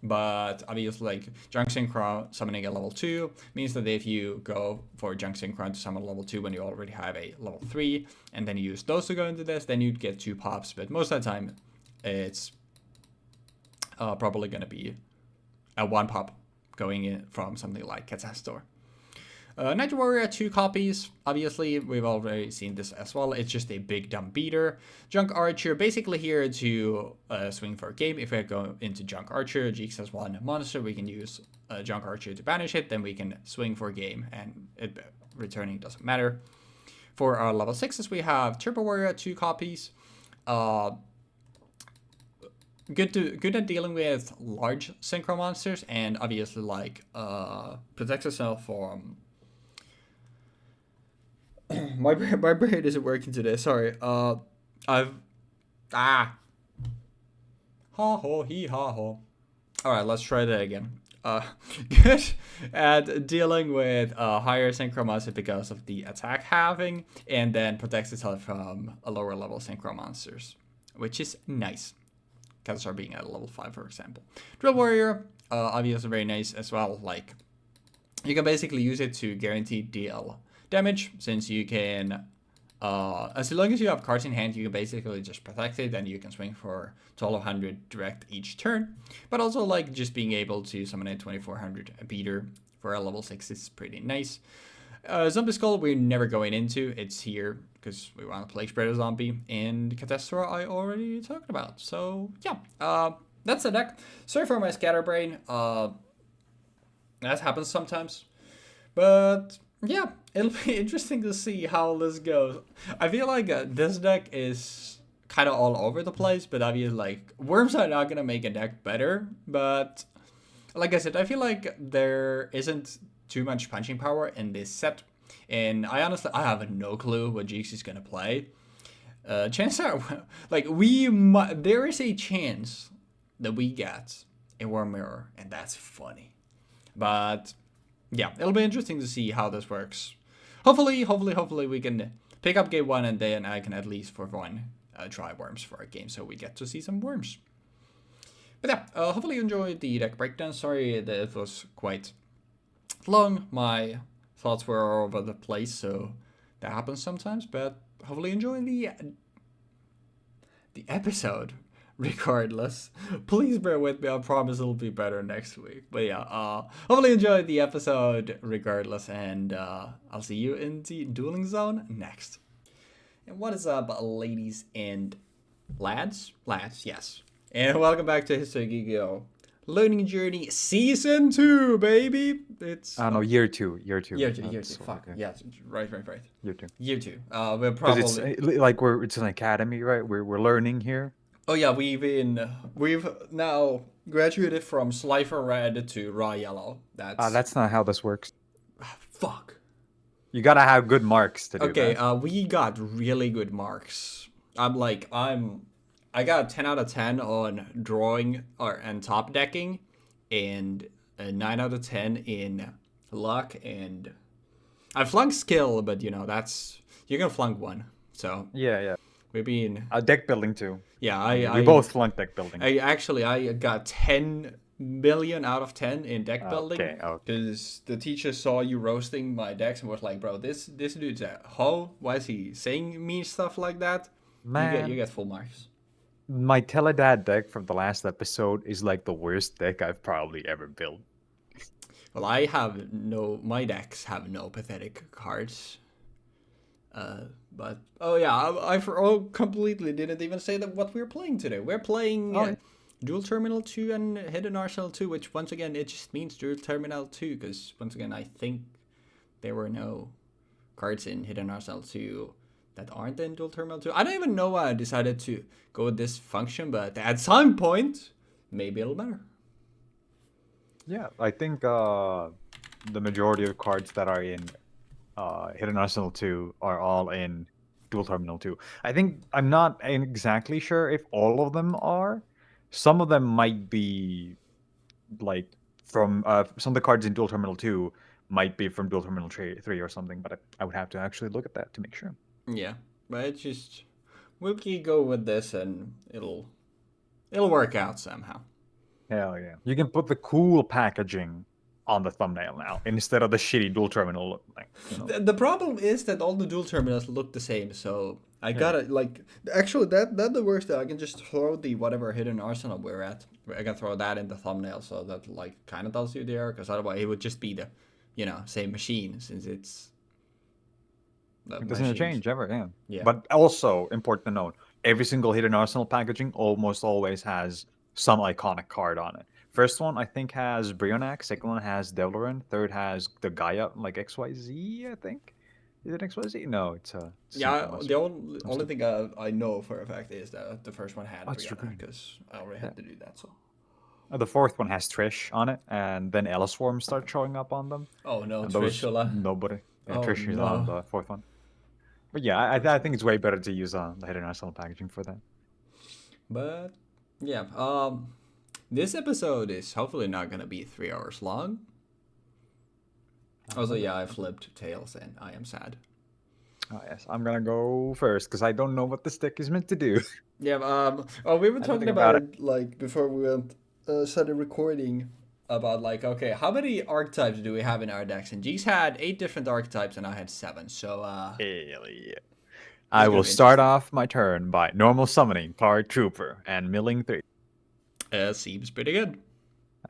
A: but obviously, like, Junk Synchron summoning a level 2 means that if you go for Junk Synchron to summon a level 2 when you already have a level 3, and then you use those to go into this, then you'd get 2 pops, but most of the time it's probably going to be a 1 pop going in from something like Catastro. Night Warrior, 2 copies. Obviously, we've already seen this as well. It's just a big dumb beater. Junk Archer, basically here to swing for a game. If we go into Junk Archer, Jeexx has 1 monster. We can use Junk Archer to banish it. Then we can swing for a game, and returning doesn't matter. For our level 6s, we have Turbo Warrior, 2 copies. Good at dealing with large synchro monsters, and obviously, like, protects yourself from... my brain isn't working today, sorry. Ha ho hee ha ho. Alright, let's try that again. Good at dealing with higher synchro monsters because of the attack halving, and then protects itself from a lower level synchro monsters, which is nice. Catastro being at level 5, for example. Drill Warrior, obviously very nice as well. Like, you can basically use it to guarantee deal damage, since you can, as long as you have cards in hand, you can basically just protect it, and you can swing for 1200 direct each turn. But also, like, just being able to summon a 2400 beater for a level 6 is pretty nice. Zombie Skull we're never going into, it's here because we want to play Spreader Zombie, and Catastro I already talked about. So yeah, that's the deck. Sorry for my scatterbrain, that happens sometimes, but yeah, it'll be interesting to see how this goes. I feel like this deck is kind of all over the place, but obviously, like, worms are not gonna make a deck better, but like I said, I feel like there isn't too much punching power in this set, and I have no clue what Jeexx is gonna play. Chances are, like, there is a chance that we get a Worm Mirror, and that's funny. But yeah, it'll be interesting to see how this works. Hopefully we can pick up game 1, and then I can at least for one try worms for a game, so we get to see some worms. But yeah, hopefully you enjoyed the deck breakdown. Sorry that it was quite long. My thoughts were all over the place, so that happens sometimes. But hopefully you enjoy the episode regardless. Please bear with me. I promise it'll be better next week. But yeah, hopefully you enjoyed the episode regardless, and I'll see you in the dueling zone next. And what is up, ladies and lads? Lads, yes. And welcome back to History Gigio Learning Journey Season 2, baby. It's
B: I don't know, year two.
A: Year two. Fuck.
B: Okay.
A: Yes. Right.
B: Year two.
A: Year 2. We're
B: Because
A: probably
B: it's like it's an academy, right? We're learning here.
A: Oh yeah, we've now graduated from Slifer Red to Raw Yellow.
B: That's not how this works.
A: Fuck.
B: You gotta have good marks to do
A: Okay,
B: that.
A: we got really good marks. I got a 10 out of 10 on drawing and top decking, and a 9 out of 10 in luck, and I flunked skill, but you know you're gonna flunk one. So
B: Yeah.
A: we've been
B: Deck building too.
A: yeah.
B: We both flunked deck building.
A: I got 10 million out of 10 in deck building.
B: Okay.
A: Because the teacher saw you roasting my decks and was like, bro, this dude's a hoe. Why is he saying me stuff like that?
B: Man,
A: You get full marks.
B: my Teledad deck from the last episode is like the worst deck I've probably ever built.
A: Well, my decks have no pathetic cards. But oh yeah, I completely didn't even say that what we're playing today. We're playing Duel Terminal 2 and Hidden Arsenal 2, which once again it just means Duel Terminal 2 because once again I think there were no cards in Hidden Arsenal 2 that aren't in Duel Terminal 2. I don't even know why I decided to go with this function, but at some point maybe it'll matter.
B: Yeah, I think the majority of cards that are in Hidden Arsenal 2 are all in Duel Terminal 2. I'm not exactly sure if all of them are. Some of them might be like from some of the cards in Duel Terminal 2 might be from Duel Terminal 3 or something, but I would have to actually look at that to make sure.
A: Yeah, but it's just we'll go with this and it'll work out somehow.
B: Hell yeah. You can put the cool packaging on the thumbnail now instead of the shitty Duel Terminal look. Like, you know.
A: The problem is that all the Duel Terminals look the same, so I gotta actually that the worst that I can just throw the whatever Hidden Arsenal we're at. I can throw that in the thumbnail, so that like kind of tells you there, because otherwise it would just be the same machine since it's.
B: It doesn't change ever,
A: Yeah.
B: But also important to note, every single Hidden Arsenal packaging almost always has some iconic card on it. First one I think has Brionac, second one has Devloran, third has the Gaia like XYZ, I think. Is it XYZ? No, it's
A: yeah. The only thing I know for a fact is that the first one had Brionac because I already had to do that. So
B: the fourth one has Trish on it, and then Ellisworm starts showing up on them.
A: Oh no,
B: Trishula. Nobody. Yeah, Trish is on the fourth one. But yeah, I think it's way better to use the Hidden Arsenal packaging for that.
A: But yeah, this episode is hopefully not gonna be 3 hours long. Also, yeah, I flipped tails and I am sad.
B: Oh yes, I'm gonna go first because I don't know what this deck is meant to do.
A: Yeah. We were talking about it like before we went started recording. About like, okay, how many archetypes do we have in our decks? And Jeexx had 8 different archetypes and I had 7. So
B: hell yeah. I will start off my turn by normal summoning Card Trooper and milling 3.
A: Seems pretty good.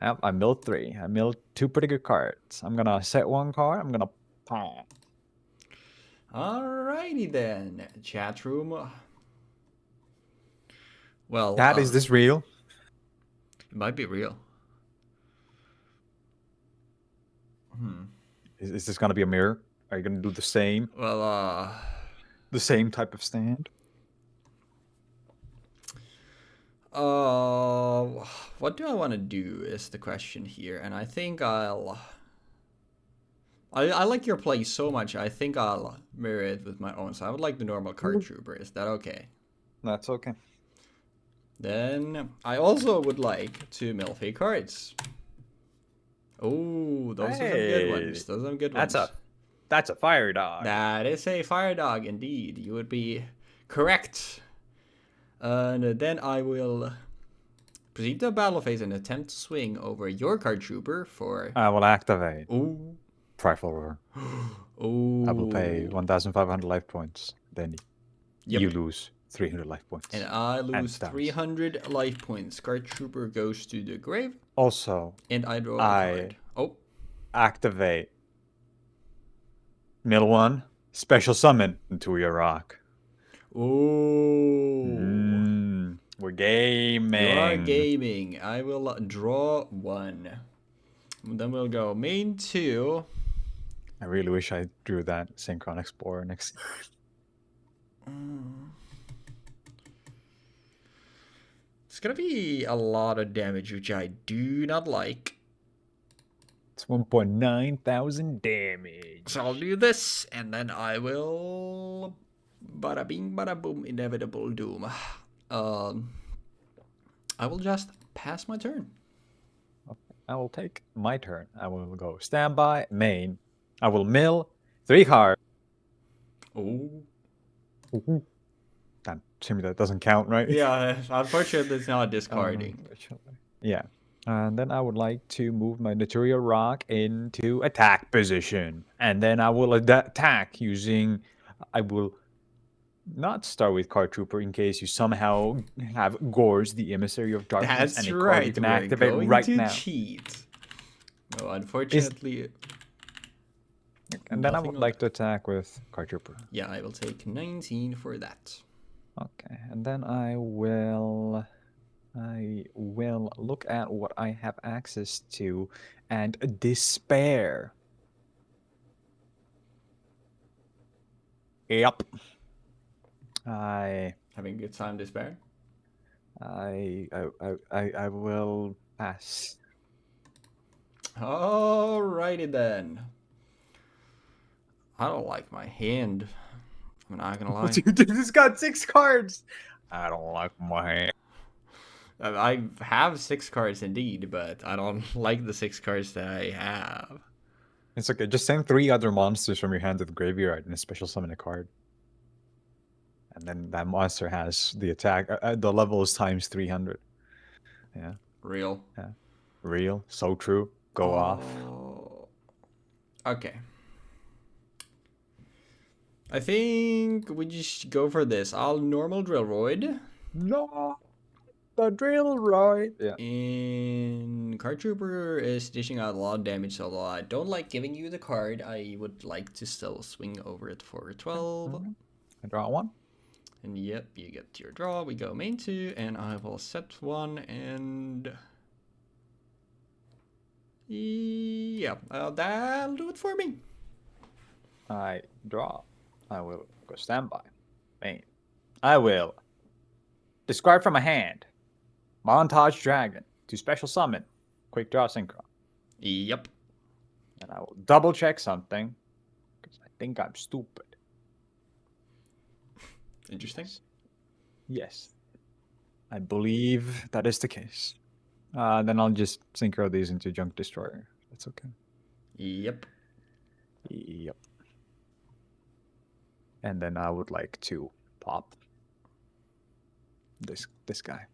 B: Yep, I milled 3. I milled 2 pretty good cards. I'm gonna set 1 card. I'm gonna pawn.
A: Alrighty then, chat room. Well,
B: is this real?
A: It might be real.
B: Is this gonna be a mirror? Are you gonna do the same?
A: Well,
B: the same type of stand?
A: What do I want to do is the question here, and I think I like your play so much. I think I'll mirror it with my own. So I would like the normal Card Trooper. Is that okay?
B: That's okay.
A: Then I also would like to mill 3 cards. Oh, those are some good ones. Those are some good ones.
B: That's a fire dog.
A: That is a fire dog indeed. You would be correct. And then I will proceed to a battle phase and attempt to swing over your Card Trooper for.
B: I will activate.
A: Ooh.
B: Trifle Roar.
A: Ooh.
B: I will pay 1,500 life points. Then you lose 300 life points.
A: And I lose
B: stars.
A: 300 life points. Card Trooper goes to the grave.
B: Also,
A: and I draw a card. Oh.
B: Activate. Middle one, special summon into your rock.
A: Oh.
B: We're gaming.
A: You are gaming. I will draw one. Then we'll go main 2.
B: I really wish I drew that Synchron Explorer next.
A: It's gonna be a lot of damage, which I do not like.
B: It's 1,900 damage.
A: So I'll do this, and then I will... Bada bing, bada boom, inevitable doom. I will just pass my turn.
B: Okay. I will take my turn. I will go standby, main. I will mill 3 cards.
A: Oh.
B: Damn, Jimmy, that doesn't count, right?
A: Yeah, unfortunately it's not discarding.
B: Yeah. And then I would like to move my Natural Rock into attack position. And then I will attack using... I will not start with Card Trooper in case you somehow have Gores, the Emissary of Darkness,
A: That's
B: and a
A: right.
B: card you can activate
A: going
B: right
A: to
B: now.
A: Cheat. No, unfortunately.
B: And then I would like to attack with Card Trooper.
A: Yeah, I will take 19 for that.
B: Okay, and then I will look at what I have access to and despair. Yep.
A: Having a good time, despair.
B: I will pass.
A: Alrighty then. I don't like my hand. I'm not gonna lie.
B: Dude, this got 6 cards. I don't like my hand.
A: I have 6 cards indeed, but I don't like the 6 cards that I have.
B: It's okay. Just send 3 other monsters from your hand to the graveyard and a special summon a card. And then that monster has the attack. The level is times 300. Yeah.
A: Real.
B: Yeah. Real. So true. Go off.
A: Okay. I think we just go for this. I'll normal Drillroid.
B: No. The Drillroid. Yeah.
A: And Card Trooper is dishing out a lot of damage, although I don't like giving you the card. I would like to still swing over it for 12.
B: I draw 1.
A: And yep, you get your draw. We go main 2, and I will set 1, and... yeah, that'll do it for me.
B: I draw. I will go standby. Main. I will discard from my hand. Montage Dragon to special summon. Quick draw synchro.
A: Yep.
B: And I will double check something because I think I'm stupid.
A: Interesting.
B: Yes. I believe that is the case. Then I'll just synchro these into Junk Destroyer. That's okay.
A: Yep.
B: Yep. And then I would like to pop this guy.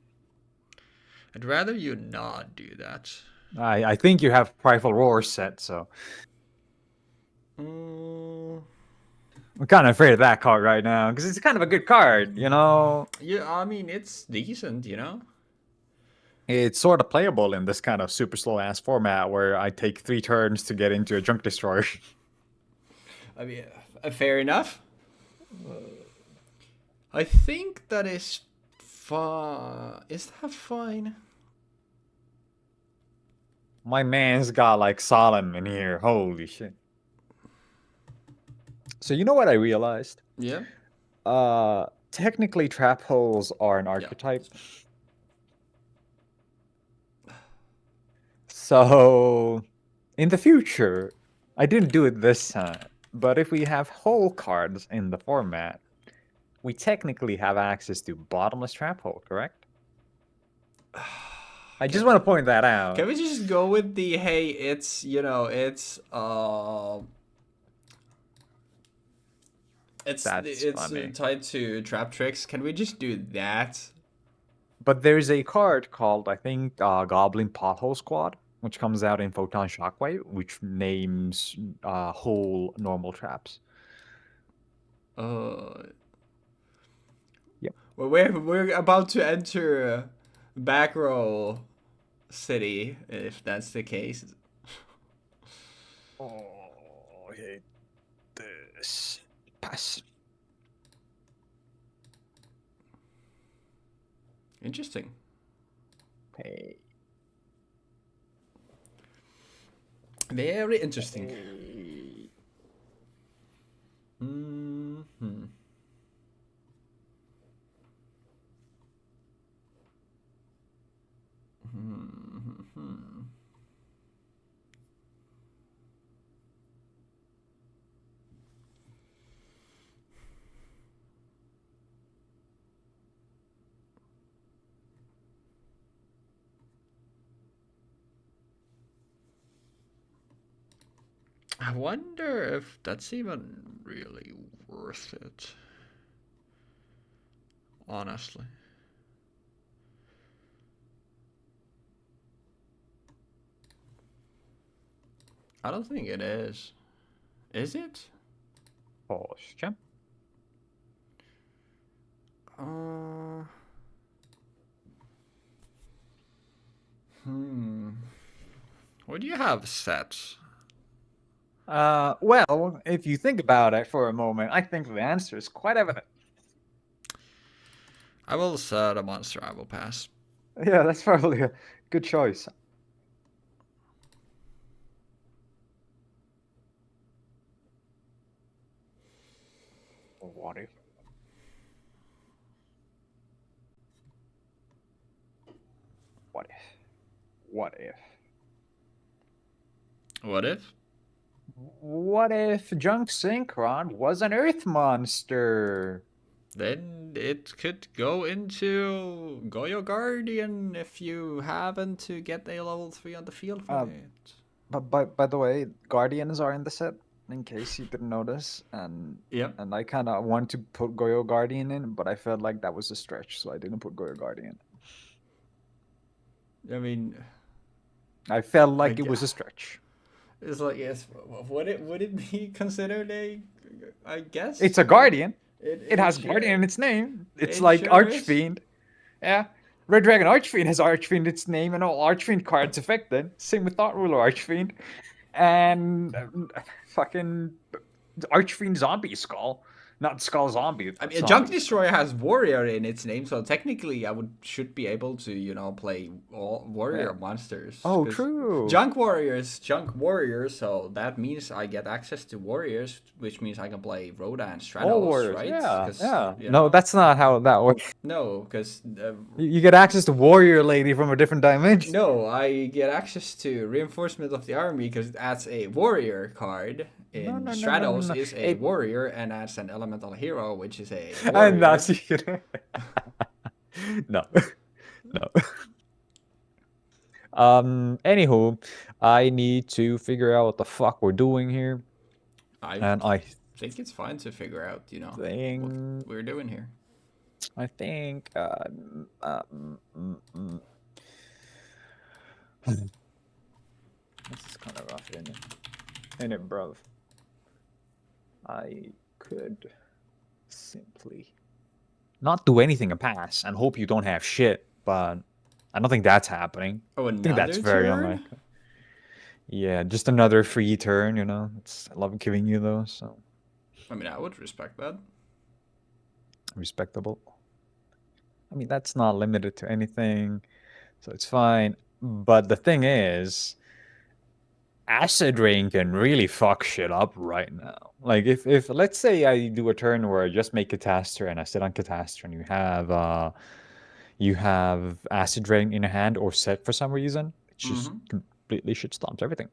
A: I'd rather you not do that.
B: I think you have Prideful Roar set, so... I'm kind of afraid of that card right now, because it's kind of a good card, you know?
A: Yeah, I mean, it's decent, you know?
B: It's sort of playable in this kind of super slow-ass format, where I take 3 turns to get into a Junk Destroyer.
A: I mean, fair enough. I think that is fine. Is that fine?
B: My man's got, like, Solemn in here. Holy shit. So you know what I realized?
A: Yeah.
B: Technically, trap holes are an archetype. Yeah. So, in the future, I didn't do it this time, but if we have hole cards in the format, we technically have access to bottomless trap hole, correct? I just want to point that out.
A: Can we just go with the, hey, it's, you know, it's tied to trap tricks. Can we just do that?
B: But there's a card called, I think, Goblin Pothole Squad, which comes out in Photon Shockwave, which names whole normal traps.
A: Yep. Well, we're about to enter back row city, if that's the case.
B: Oh, I hate this. Pass.
A: Interesting.
B: Hey.
A: Very interesting.
B: Hey.
A: Mm-hmm. Mm-hmm. I wonder if that's even really worth it. Honestly. I don't think it is. Is it?
B: Polska.
A: Uh. Hmm. What do you have set?
B: Well, if you think about it for a moment, I think the answer is quite evident.
A: I will set a monster. I will pass.
B: Yeah, that's probably a good choice. What if? What if? What if?
A: What if?
B: What if Junk Synchron was an Earth monster?
A: Then it could go into Goyo Guardian if you happen to get a level 3 on the field for
B: Uh,
A: it.
B: But by the way, Guardians are in the set, in case you didn't notice, and
A: Yep.
B: I kind of want to put Goyo Guardian in, but I felt like that was a stretch, so I didn't put Goyo Guardian.
A: I mean,
B: I felt like
A: I,
B: it was a stretch.
A: it's like, yes, would it be considered a, I guess?
B: It's a Guardian. It has
A: sure,
B: Guardian in its name. It's
A: it
B: like
A: sure is.
B: Archfiend. Yeah. Red Dragon Archfiend has Archfiend in its name, and all Archfiend cards affected. Same with Thought Ruler Archfiend. And fucking Archfiend Zombie Skull. Not Skull Zombie.
A: I
B: But
A: mean, a Junk
B: zombie.
A: Destroyer has Warrior in its name, so technically I should be able to, play all Warrior
B: Yeah.
A: monsters.
B: Oh,
A: 'Cause
B: true.
A: Junk Warriors, so that means I get access to Warriors, which means I can play Rhoda and Stratos,
B: All Warriors.
A: right?
B: Yeah.
A: 'Cause,
B: Yeah. No, that's not how that works.
A: No, because
B: You get access to Warrior Lady from a different dimension.
A: no, I get access to Reinforcement of the Army because it adds a Warrior card.
B: No,
A: In
B: no, no, no, no,
A: Stratos
B: no.
A: is a Warrior and adds an Elemental Hero, which is a
B: And
A: Warrior.
B: that's no, no. Anywho, I need to figure out what the fuck we're doing here, and I
A: think it's fine to figure out,
B: think
A: what we're doing here.
B: I think this is kind of rough, isn't it? Ain't it, bruv? I could simply not do anything and pass and hope you don't have shit, but I don't think that's happening.
A: Oh,
B: I think that's very unlikely. Yeah, just another free turn, I love giving you those, so.
A: I mean, I would respect that.
B: Respectable. I mean, that's not limited to anything, so it's fine. But the thing is, Acid Rain can really fuck shit up right now. Like, if let's say I do a turn where I just make Catastor and I sit on Catastor and you have Acid Rain in a hand or set for some reason, it just completely shit stomps everything.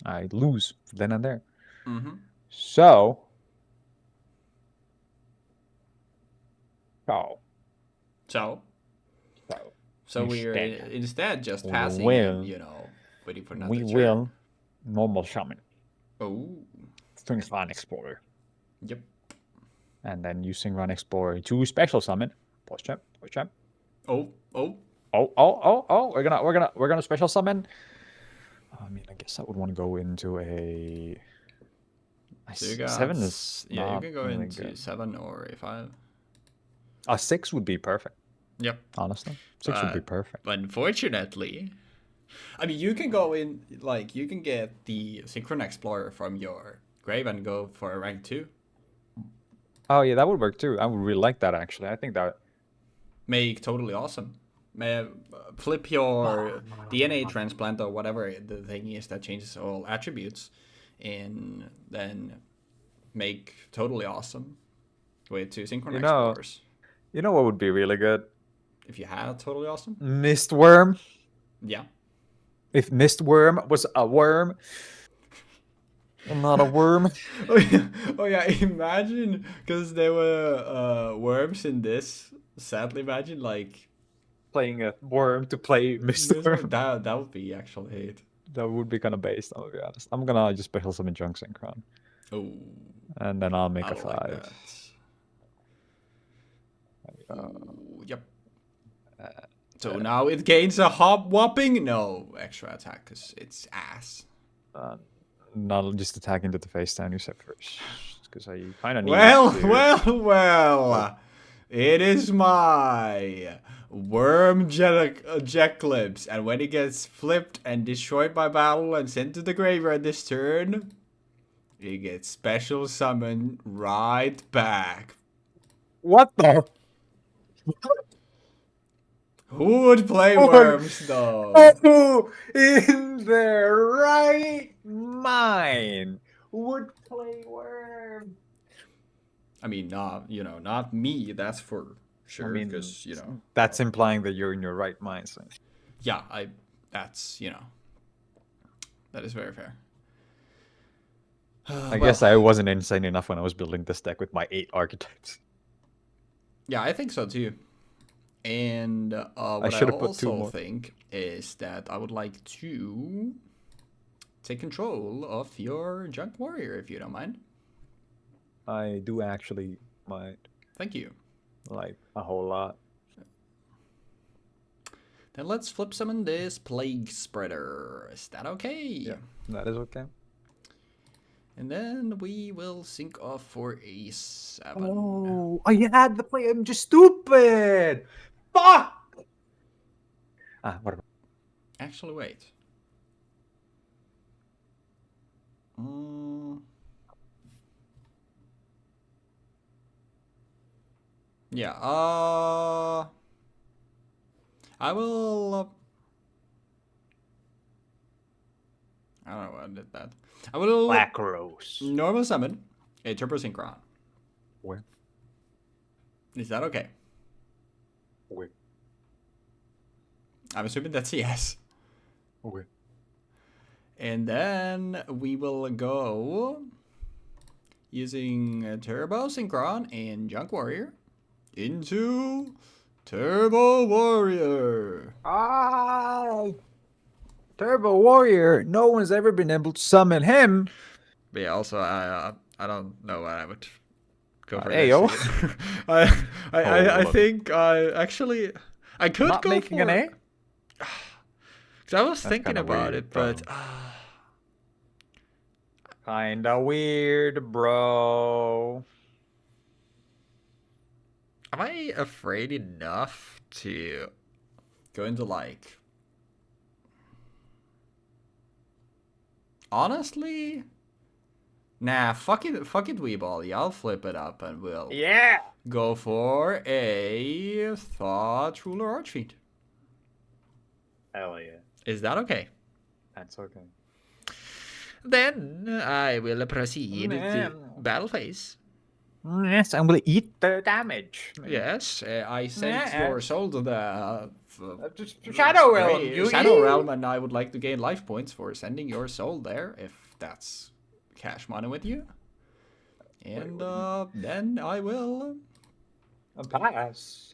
B: I lose then and there. So,
A: So we're instead just passing and, waiting for another
B: we
A: turn.
B: will normal summon.
A: Oh.
B: Strings Run Explorer.
A: Yep.
B: And then using Run Explorer to special summon. Pause chat.
A: Oh.
B: We're gonna special summon. I mean, I guess I would want to go into a.
A: So you got
B: 7 is
A: you can go
B: really
A: into
B: good.
A: 7 or a 5.
B: A 6 would be perfect.
A: Yep.
B: Honestly, 6 would be perfect.
A: But unfortunately, I mean, you can go in, like, you can get the Synchro Explorer from your grave and go for a rank 2.
B: Oh yeah, that would work too. I would really like that actually. I think that
A: Make totally awesome. Flip your DNA transplant or whatever the thing is that changes all attributes, and then make totally awesome with 2 Synchro Explorers.
B: You know what would be really good?
A: If you had totally awesome.
B: Mistworm.
A: Yeah.
B: If Mistworm was a worm. Not a worm.
A: Oh yeah, imagine, because there were worms in this. Sadly, imagine like
B: Playing a worm to play Mistworm.
A: That would be actually it.
B: That would be kind of based, I'll be honest. I'm gonna just special summon Junk Synchron.
A: Oh.
B: And then I'll make
A: I
B: a
A: don't like
B: 5.
A: that. Ooh, yep. So now it gains a whopping no extra attack because it's ass.
B: Not just attack into the face down you said first. Because I kind of need
A: Well. It is my Worm Jeexx, and when he gets flipped and destroyed by battle and sent to the graveyard this turn, he gets special summoned right back.
B: What the?
A: Who would play worms though?
B: Who in their right mind would play worm?
A: I mean, not me. That's for sure.
B: I mean,
A: because
B: that's implying that you're in your right mind. So.
A: Yeah, that's that is very fair.
B: I guess I wasn't insane enough when I was building this deck with my 8 archetypes.
A: Yeah, I think so too. And what I also think is that I would like to take control of your Junk Warrior, if you don't mind.
B: I do actually mind.
A: Thank you.
B: Like, a whole lot.
A: Then let's flip summon this Plague Spreader. Is that okay?
B: Yeah, that is okay.
A: And then we will sync off for a 7.
B: Oh, I had the play. I'm just stupid. Fuck! What about?
A: Actually, wait. Yeah, I will... I don't know why I did that. I will...
B: Black Rose.
A: Normal summon a Turbo Synchron.
B: Where?
A: Is that okay?
B: Where?
A: I'm assuming that's a yes.
B: Where?
A: And then we will go using Turbo Synchron and Junk Warrior into Turbo Warrior.
B: Turbo Warrior. No one's ever been able to summon him.
A: But yeah, also I don't know what I would go for.
B: Ayo.
A: I think I could
B: not
A: go
B: making
A: for
B: an A.
A: Because I was thinking about
B: weird,
A: it, but
B: kinda weird, bro.
A: am I afraid enough to go into like... Honestly, nah, fuck it, Weeball. I'll flip it up and we'll go for a Thought Ruler Archfiend.
B: Hell yeah.
A: Is that okay?
B: That's okay.
A: Then I will proceed with the battle phase.
B: Yes, I'm gonna eat the damage.
A: Yes, I sent your soul to the
B: Shadow Realm.
A: Shadow Realm, and I would like to gain life points for sending your soul there, if that's cash money with you. And then I will
B: pass.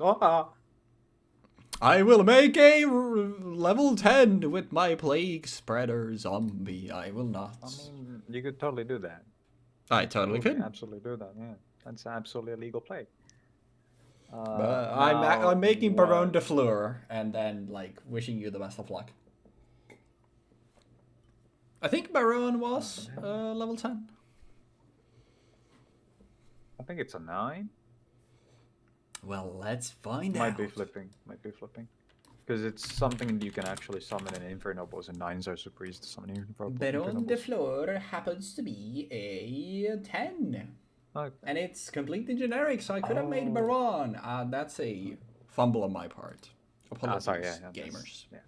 A: I will make a level 10 with my Plague Spreader zombie. I will not.
B: I mean, you could totally do that.
A: I totally could.
B: Absolutely do that. Yeah, that's absolutely a legal play.
A: But I'm making Baron de Fleur and then like wishing you the best of luck. I think Baron was level 10.
B: I think it's a 9.
A: Well, let's find
B: Might
A: out.
B: be flipping. Might be flipping. Because it's something you can actually summon in Inferno boss, and 9s are super easy to summon in Inferno
A: But on the
B: boss.
A: floor happens to be a 10.
B: Okay.
A: And it's completely generic, so I could have made Baron. That's a fumble on my part. Apologies,
B: Sorry, yeah,
A: gamers.
B: Yeah.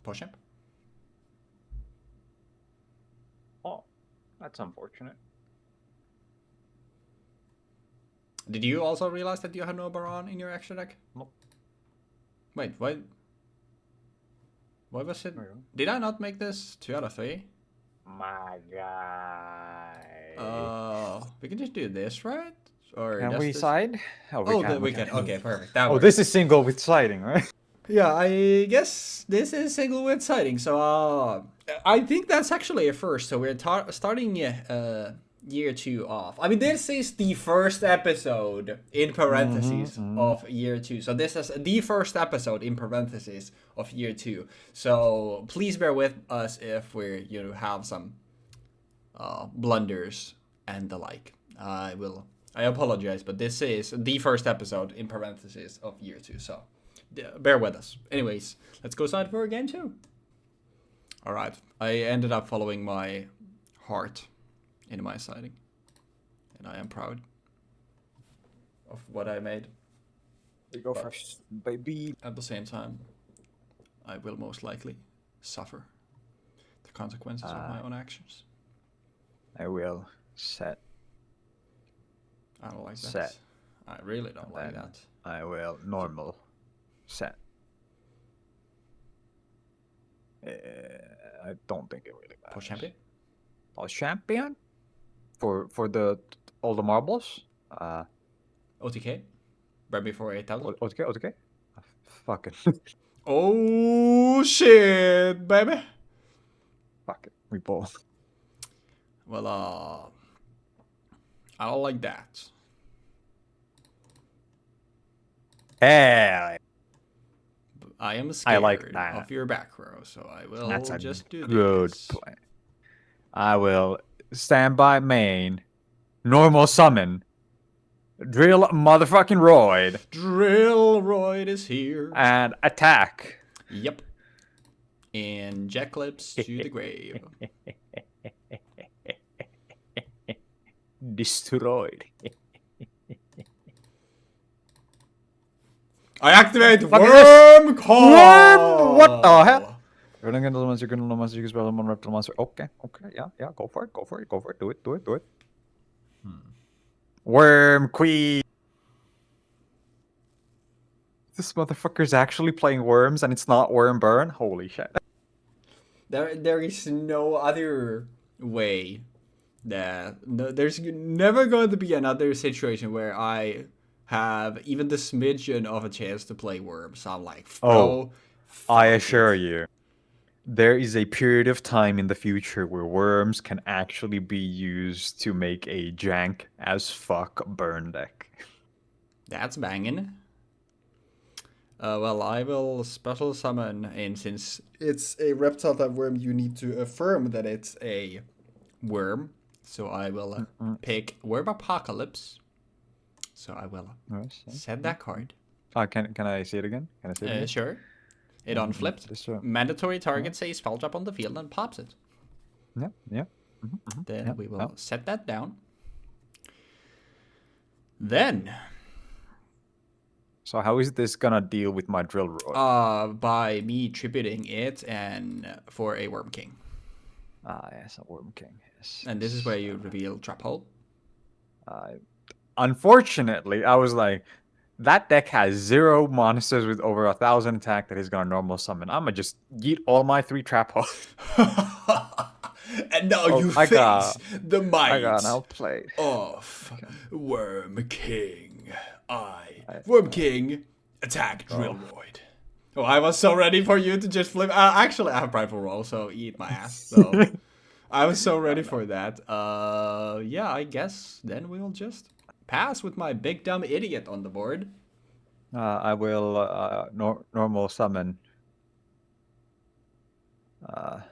A: Push him.
B: Oh, that's unfortunate.
A: Did you also realize that you had no Baron in your extra deck?
B: Nope.
A: Wait, what? What was it?
B: There you go.
A: Did I not make this 2 out of 3?
B: My guy.
A: We can just do this, right? Or
B: Can
A: does
B: we
A: this...
B: side?
A: we can. Okay, perfect. That
B: Oh,
A: works.
B: this is single with siding, right?
A: Yeah, I guess this is single with sighting. So I think that's actually a first. So we're starting year 2 off. I mean, this is the first episode in parentheses of year 2. So this is the first episode in parentheses of year 2. So please bear with us if we have some blunders and the like. I apologize, but this is the first episode in parentheses of year 2. So bear with us. Anyways, let's go side for game 2. All right, I ended up following my heart in my siding, and I am proud of what I made.
B: You go first, baby.
A: At the same time, I will most likely suffer the consequences of my own actions.
B: I will set.
A: I don't like that.
B: Set.
A: I really don't like that.
B: I will normal set. I don't think it really matters.
A: Push champion?
B: Push champion? For all the marbles?
A: OTK? Right before 8,000?
B: OTK? Fuck it.
A: Oh shit, baby!
B: Fuck it. We both.
A: Well, I don't like that.
B: Hey!
A: I am scared
B: I like that.
A: of your back row, so I will
B: That's a
A: just do
B: good
A: this.
B: plan. I will stand by main, normal summon, drill motherfucking Royd.
A: Drill Royd is here.
B: And attack.
A: Yep. And Jack Clips to the grave.
B: Destroyed.
A: I activate
B: Fuck
A: Worm Call!
B: Worm! What the hell? You're gonna get monster, you can spell one reptile monster. Okay, yeah, go for it, do it. Worm Queen! This motherfucker's actually playing worms and it's not Worm Burn? Holy shit.
A: There is no other way there's never going to be another situation where I have even the smidgen of a chance to play Worm. So I'm like,
B: I assure you, there is a period of time in the future where worms can actually be used to make a jank as fuck burn deck.
A: That's banging. Well, I will special summon, and since it's a reptile type worm, you need to affirm that it's a worm. So I will pick Worm Apocalypse. So I will set that card.
B: Can I see it again? Can I see it again?
A: Sure. It unflipped. Mandatory target says spell drop on the field and pops it.
B: Yeah.
A: Then we will set that down. Then.
B: So how is this gonna deal with my drill rod?
A: By me tributing it and for a Worm King.
B: Yes, a Worm King. Yes.
A: And this is where you reveal Trap Hole.
B: Unfortunately, I was like, that deck has 0 monsters with over 1,000 attack that he's gonna normal summon. I'm gonna just yeet all my 3 trap holes.
A: And now you face the might
B: outplayed
A: of Worm King. Worm King, attack Drillroid. Oh, I was so ready for you to just flip. Actually, I have Prideful Roll, so eat my ass. So I was so ready for that. Yeah, I guess then we'll just pass with my big dumb idiot on the board.
B: I will normal summon. Will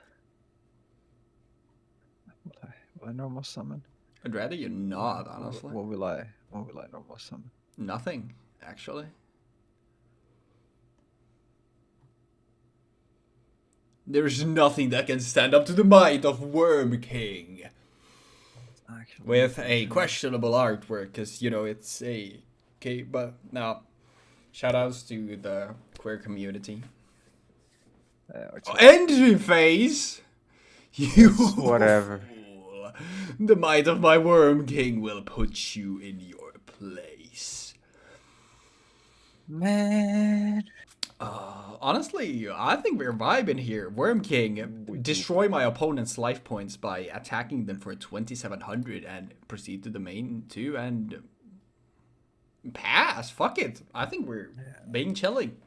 B: I normal summon?
A: I'd rather you not, honestly.
B: What will I normal summon?
A: Nothing, actually. There's nothing that can stand up to the might of Worm King. With a questionable artwork, because, you know, it's a... Okay, but no. Shoutouts to the queer community. Entry phase! You
B: whatever.
A: Fool. The might of my Worm King will put you in your place.
B: Man.
A: Honestly, I think we're vibing here. Worm King, destroy my opponent's life points by attacking them for 2700 and proceed to the main too and pass. Fuck it. I think we're being chilling.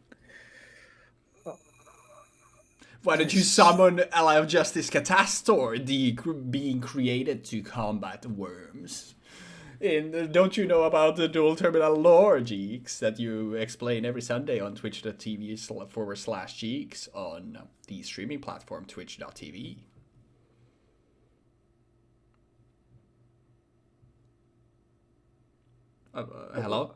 A: Why don't you summon Ally of Justice Catastor, being created to combat worms? And don't you know about the dual terminal lore, Jeexx, that you explain every Sunday on twitch.tv/Jeexx on the streaming platform twitch.tv? Hello?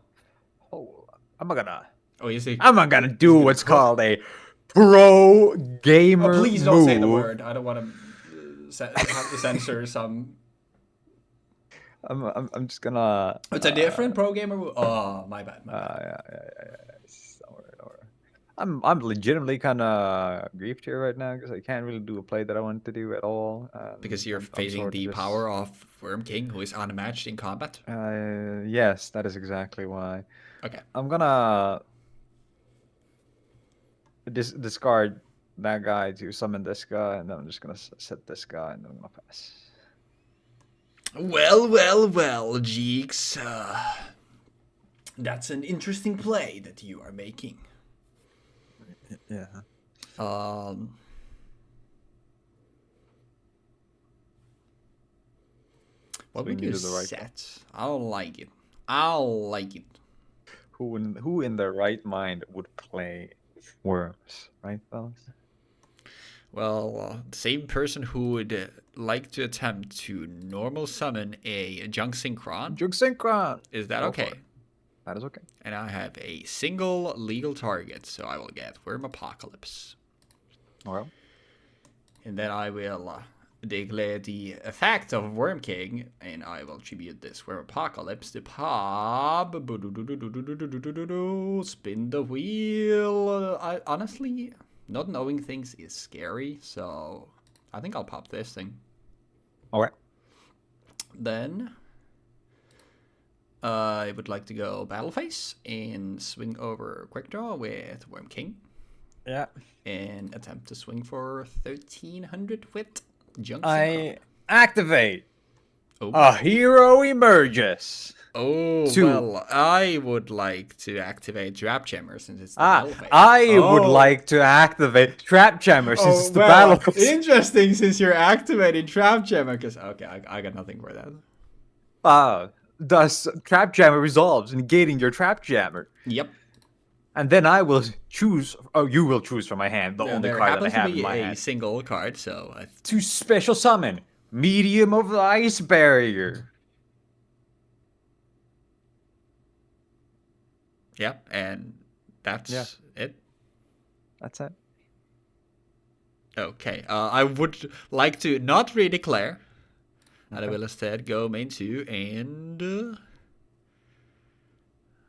B: Oh, I'm not gonna.
A: Oh, you see?
B: I'm not gonna do what's called a pro gamer.
A: Please don't say the word. I don't want to have to censor some.
B: I'm just gonna.
A: It's a different pro gamer. Oh, my bad.
B: Yeah. Don't worry. I'm legitimately kind of griefed here right now because I can't really do a play that I want to do at all.
A: Because you're facing the power of Worm King, who is unmatched in combat.
B: Yes, that is exactly why.
A: Okay.
B: I'm gonna discard that guy to summon this guy, and then I'm just gonna set this guy, and then I'm gonna pass.
A: Well, Jeexx. That's an interesting play that you are making.
B: Yeah.
A: What would you set? I don't like it.
B: Who in their right mind would play worms, right, fellas?
A: Well, the same person who would like to attempt to normal summon a Junk Synchron. Is that okay?
B: That is okay.
A: And I have a single legal target, so I will get Worm Apocalypse.
B: Well.
A: And then I will declare the effect of Worm King, and I will tribute this Worm Apocalypse to pop. Spin the wheel. I honestly, not knowing things is scary, so I think I'll pop this thing.
B: Alright.
A: Then I would like to go Battle Phase and swing over Quick Draw with Worm King.
B: Yeah.
A: And attempt to swing for 1300 with Junk
B: I activate.
A: Oh.
B: A hero emerges.
A: Oh, well, I would like to activate Trap Jammer since it's the battle phase.
B: I would like to activate Trap Jammer since it's the battle phase.
A: Interesting, since you're activating Trap Jammer, because, okay, I got nothing for that.
B: Thus, Trap Jammer resolves, negating your Trap Jammer.
A: Yep.
B: And then I will choose, you will choose from my hand, the only card that I have in my hand.
A: A single card, so...
B: To special summon, Medium of the Ice Barrier.
A: Yeah, and that's it.
B: That's it.
A: Okay, I would like to not redeclare. And I will instead go main 2 and...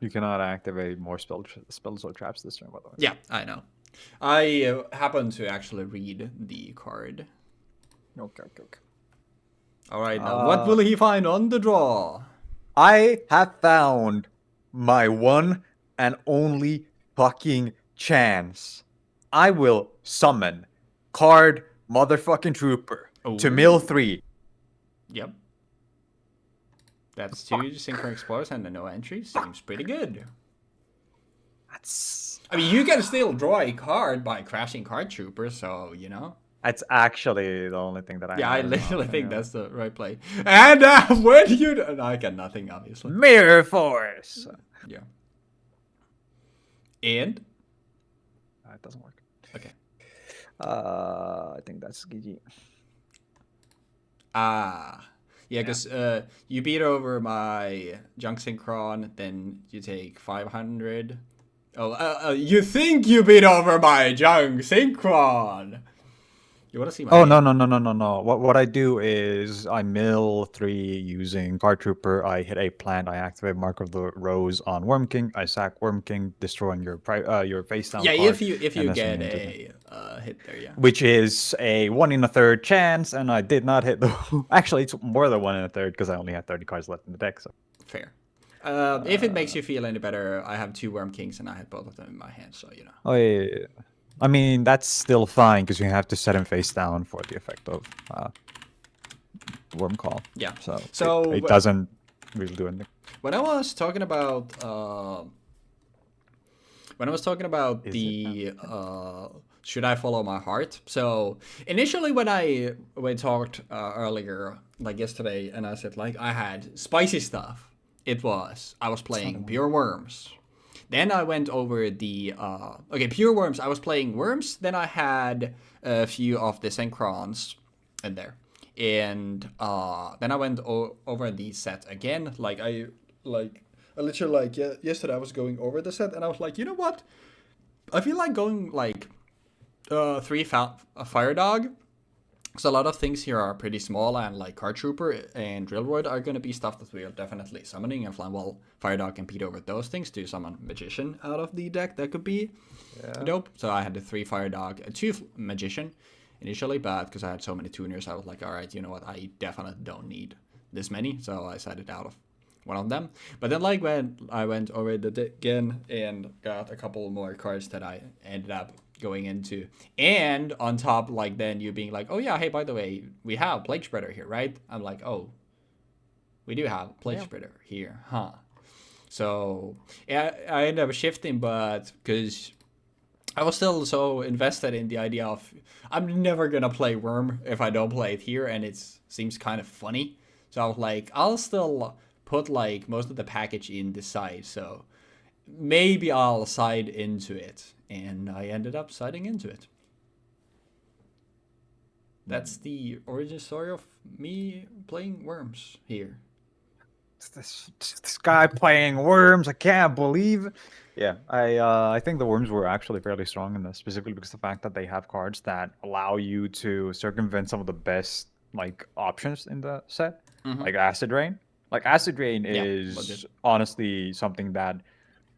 B: You cannot activate more spells or traps this turn, by the way.
A: Yeah, I know. I happen to actually read the card.
B: Okay.
A: Alright, now what will he find on the draw?
B: I have found my one and only fucking chance. I will summon Card Motherfucking Trooper to mill 3.
A: Yep. That's 2 Synchro Explorers and no entries. Seems pretty good. I mean, you can still draw a card by crashing Card Trooper, so, you know.
B: That's actually the only thing that I
A: I literally think that's the right play. And where do you... No, I got nothing, obviously.
B: Mirror Force!
A: Yeah. And?
B: It doesn't work.
A: Okay.
B: I think that's GG.
A: Yeah, because you beat over my junk synchron, then you take 500. Oh, you think you beat over my junk synchron? You want to see my?
B: Oh no. What I do is I mill 3 using Card Trooper. I hit a plant. I activate Mark of the Rose on Worm King. I sack Worm King, destroying your face down
A: Yeah,
B: card.
A: if
B: and
A: you
B: then swing
A: get
B: into them.
A: a hit there, yeah.
B: Which is a 1 in a third chance, and I did not hit the. Actually, it's more than 1 in a third because I only had 30 cards left in the deck. So
A: Fair. If it makes you feel any better, I have 2 Worm Kings and I had both of them in my hand, so you know.
B: oh yeah. I mean, that's still fine because you have to set him face down for the effect of Worm Call.
A: Yeah.
B: So it doesn't really do anything.
A: When I was talking about should I follow my heart? So initially when we talked earlier, like yesterday, and I said like I had spicy stuff, I was playing pure worms. Then I went over the pure worms. I was playing worms. Then I had a few of the Synchrons in there, and then I went over the set again. I literally yesterday I was going over the set, and I was like, you know what? I feel like going 3 Fire Dog. So a lot of things here are pretty small, and like Card Trooper and Drill Droid are going to be stuff that we are definitely summoning, and Fire Dog can compete over those things to summon Magician out of the deck. That could be dope. So I had the 3 Fire Dog, 2 Magician initially, but because I had so many tuners, I was like, all right, you know what, I definitely don't need this many, so I set it out of one of them. But then when I went over the deck again and got a couple more cards that I ended up going into, and on top then you being like, oh yeah, hey, by the way, we have Plague Spreader here, right? I'm like, oh, we do have Plague Spreader here, huh? So yeah, I ended up shifting, but because I was still so invested in the idea of I'm never gonna play Worm if I don't play it here, and it seems kind of funny. So I was like, I'll still put most of the package in the side, so maybe I'll side into it. And I ended up siding into it. That's the origin story of me playing Worms here.
B: This guy playing Worms, I can't believe it. Yeah, I think the Worms were actually fairly strong in this, specifically because the fact that they have cards that allow you to circumvent some of the best options in the set, like Acid Rain. Like Acid Rain is honestly something that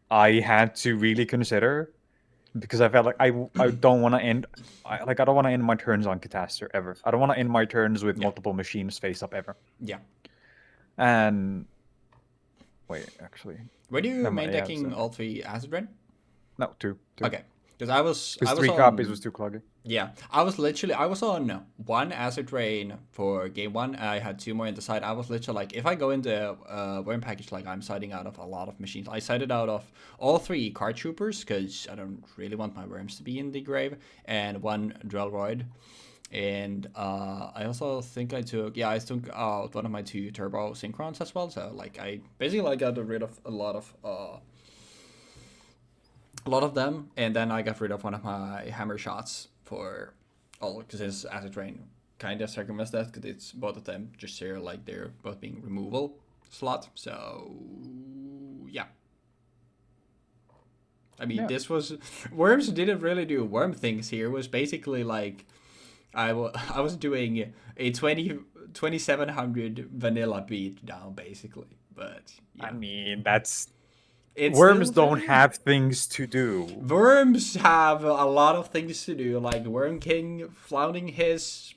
B: I had to really consider, because I felt like I don't want to end I don't want to end my turns on Catastor ever. I don't want to end my turns with multiple machines face up ever.
A: Yeah.
B: And wait, actually,
A: were you main decking all 3 Acid Rain?
B: No, 2.
A: Okay, because I was
B: 3 copies was too cloggy.
A: Yeah, I was on 1 Acid Rain for game 1. I had 2 more in the side. I was literally like, if I go into Worm package, I'm siding out of a lot of machines. I sided out of all 3 Card Troopers because I don't really want my Worms to be in the grave, and 1 Drill Droid. And I also think I took out one of my 2 Turbo Synchrons as well. So I basically got rid of a lot of them, and then I got rid of one of my Hammer Shots for all, because his Acid Rain kind of circumvents that, because it's both of them just share they're both being removal slot. So yeah, I mean, this was Worms didn't really do Worm things here. It was basically I was doing a 2700 vanilla beat down basically, but yeah.
B: I mean, Worms don't have things to do.
A: Worms have a lot of things to do, like Worm King flaunting his,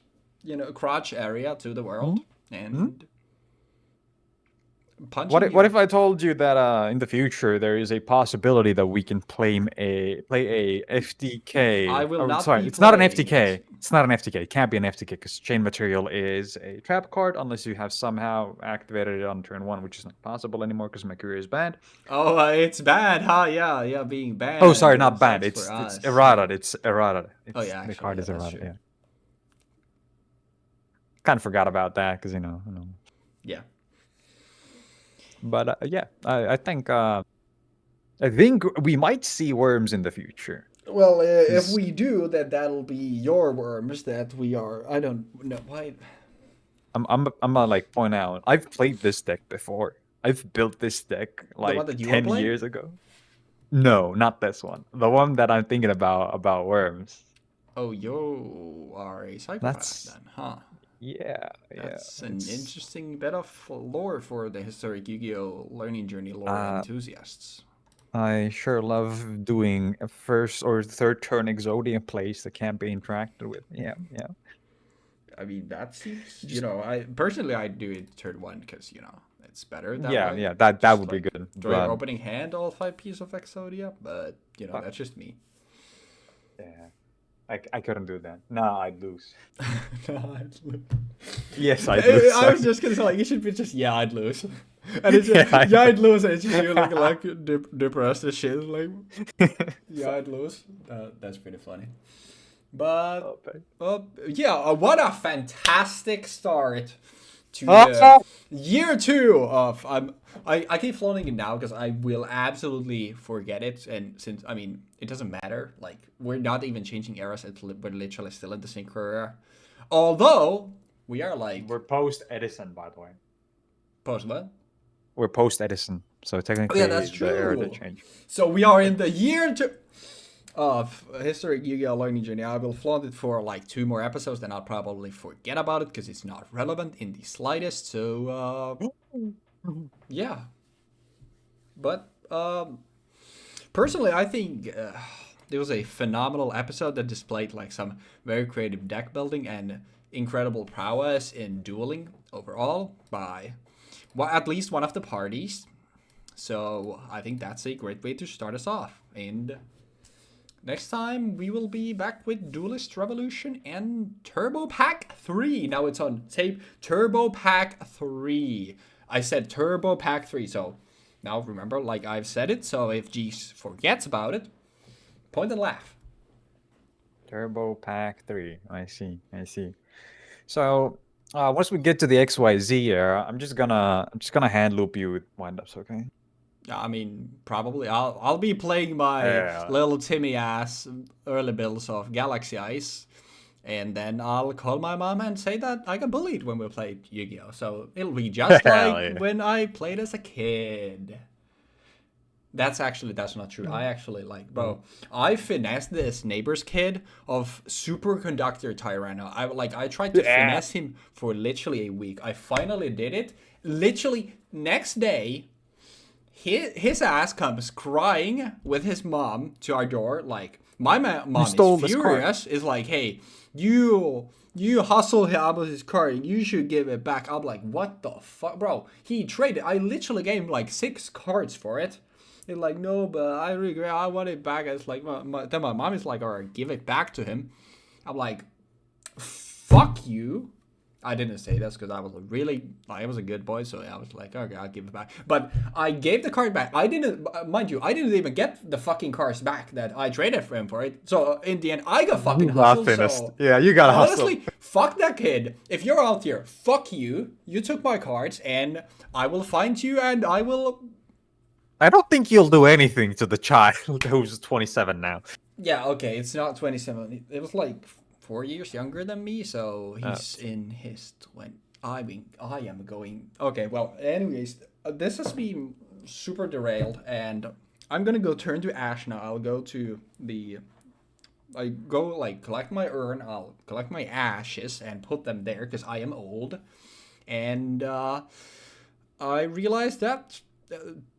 A: crotch area to the world, and punching.
B: What if I told you that in the future there is a possibility that we can play a FTK?
A: I will not.
B: Sorry, it's not an FTK. It's not an FTK. It can't be an FTK because Chain Material is a trap card unless you have somehow activated it on turn 1, which is not possible anymore because Mercury is banned.
A: Oh, it's banned, huh? Yeah, being banned.
B: Oh, sorry, not banned. It's errata. It's errata.
A: Oh yeah,
B: the card is errata. Yeah. Kind of forgot about that because
A: Yeah.
B: But yeah, I think we might see Worms in the future.
A: Well, if we do, that'll be your Worms that we are. I don't know why.
B: I'm gonna like point out. I've played this deck before. I've built this deck
A: The one
B: like
A: that you were
B: 10
A: playing?
B: years ago. No, not this one. The one that I'm thinking about worms.
A: Oh, you are a psychopath
B: That's
A: then, huh?
B: yeah, yeah.
A: That's an
B: It's
A: interesting bit of lore for the historic Yu-Gi-Oh! Learning journey lore
B: uh
A: enthusiasts.
B: I sure love doing a first or third turn Exodia plays that can't be interacted with. Yeah, yeah.
A: I mean, that seems,
B: Just
A: I personally I do it turn one because it's better that
B: yeah,
A: way.
B: yeah. That
A: Just
B: would be
A: like
B: good.
A: draw your
B: But
A: opening hand all 5 pieces of Exodia, but
B: uh,
A: that's just me.
B: yeah, I couldn't do that. Nah, I'd lose.
A: No, I'd lose.
B: Yes, I'd lose.
A: I was
B: Sorry.
A: just gonna say like it should be just I'd lose, and it's
B: Yeah,
A: just, I'd lose, and it's just you looking like depressed as shit like
B: So-
A: I'd lose. That's pretty funny. But
B: oh, babe.
A: what a fantastic start to
B: Ah!
A: the year 2 of I keep floating it now because I will absolutely forget it, and since it doesn't matter, like we're not even changing eras, we're literally still in the Synchro era, although we are like
B: We're post Edison, by the way.
A: post what?
B: We're post Edison, so
A: Oh yeah, that's
B: technically the era did
A: true.
B: change.
A: So we are in the year 2 of historic Yu-Gi-Oh! Learning journey. I will flaunt it for like 2 more episodes, then I'll probably forget about it because it's not relevant in the slightest. So yeah, but personally, I think it was a phenomenal episode that displayed like some very creative deck building and incredible prowess in dueling overall by at least one of the parties. So I think that's a great way to start us off. And next time we will be back with Duelist Revolution and Turbo Pack 3. Now it's on tape. Turbo Pack 3. I said Turbo Pack 3, so now remember, like I've said it, so if Jeexx forgets about it, point and laugh.
B: Turbo Pack 3. I see. So once we get to the XYZ era, I'm just gonna hand loop you with windups, okay?
A: I mean, probably I'll be playing my
B: Yeah.
A: little Timmy ass early builds of Galaxy Ice, and then I'll call my mom and say that I got bullied when we played Yu-Gi-Oh! So it'll be just
B: Hell
A: like
B: yeah.
A: when I played as a kid. That's not true. I actually bro. I finessed this neighbor's kid of superconductor Tyranno. I tried to
B: Yeah.
A: finesse him for literally a week. I finally did it. Literally next day, his ass comes crying with his mom to our door. Like my mom
B: stole
A: is
B: this card.
A: furious. Is like, hey, you hustle him out of his card and you should give it back. I'm like, what the fuck, bro? He traded. I literally gave him like 6 cards for it. He's like, no, but I regret. I want it back. It's like then my mom is like, all right, give it back to him. I'm like, fuck you. I didn't say this because I was a good boy, so I was like, okay, I'll give it back. But I gave the card back. I didn't, mind you, I didn't even get the fucking cards back that I traded for him for it. So in the end, I got fucking
B: You got
A: hustled.
B: finished.
A: So
B: Yeah, you got hustled.
A: honestly, fuck that kid. If you're out here, fuck you. You took my cards, and I will find you, and I will.
B: I don't think you'll do anything to the child who's 27 now.
A: Yeah, okay, it's not 27. It was like 4 years younger than me, so he's in his 20. I mean, I am going. Okay, well, anyways, this has been super derailed, and I'm gonna go turn to ash now. I'll go to the. I go like collect my urn. I'll collect my ashes and put them there because I am old, and I realized that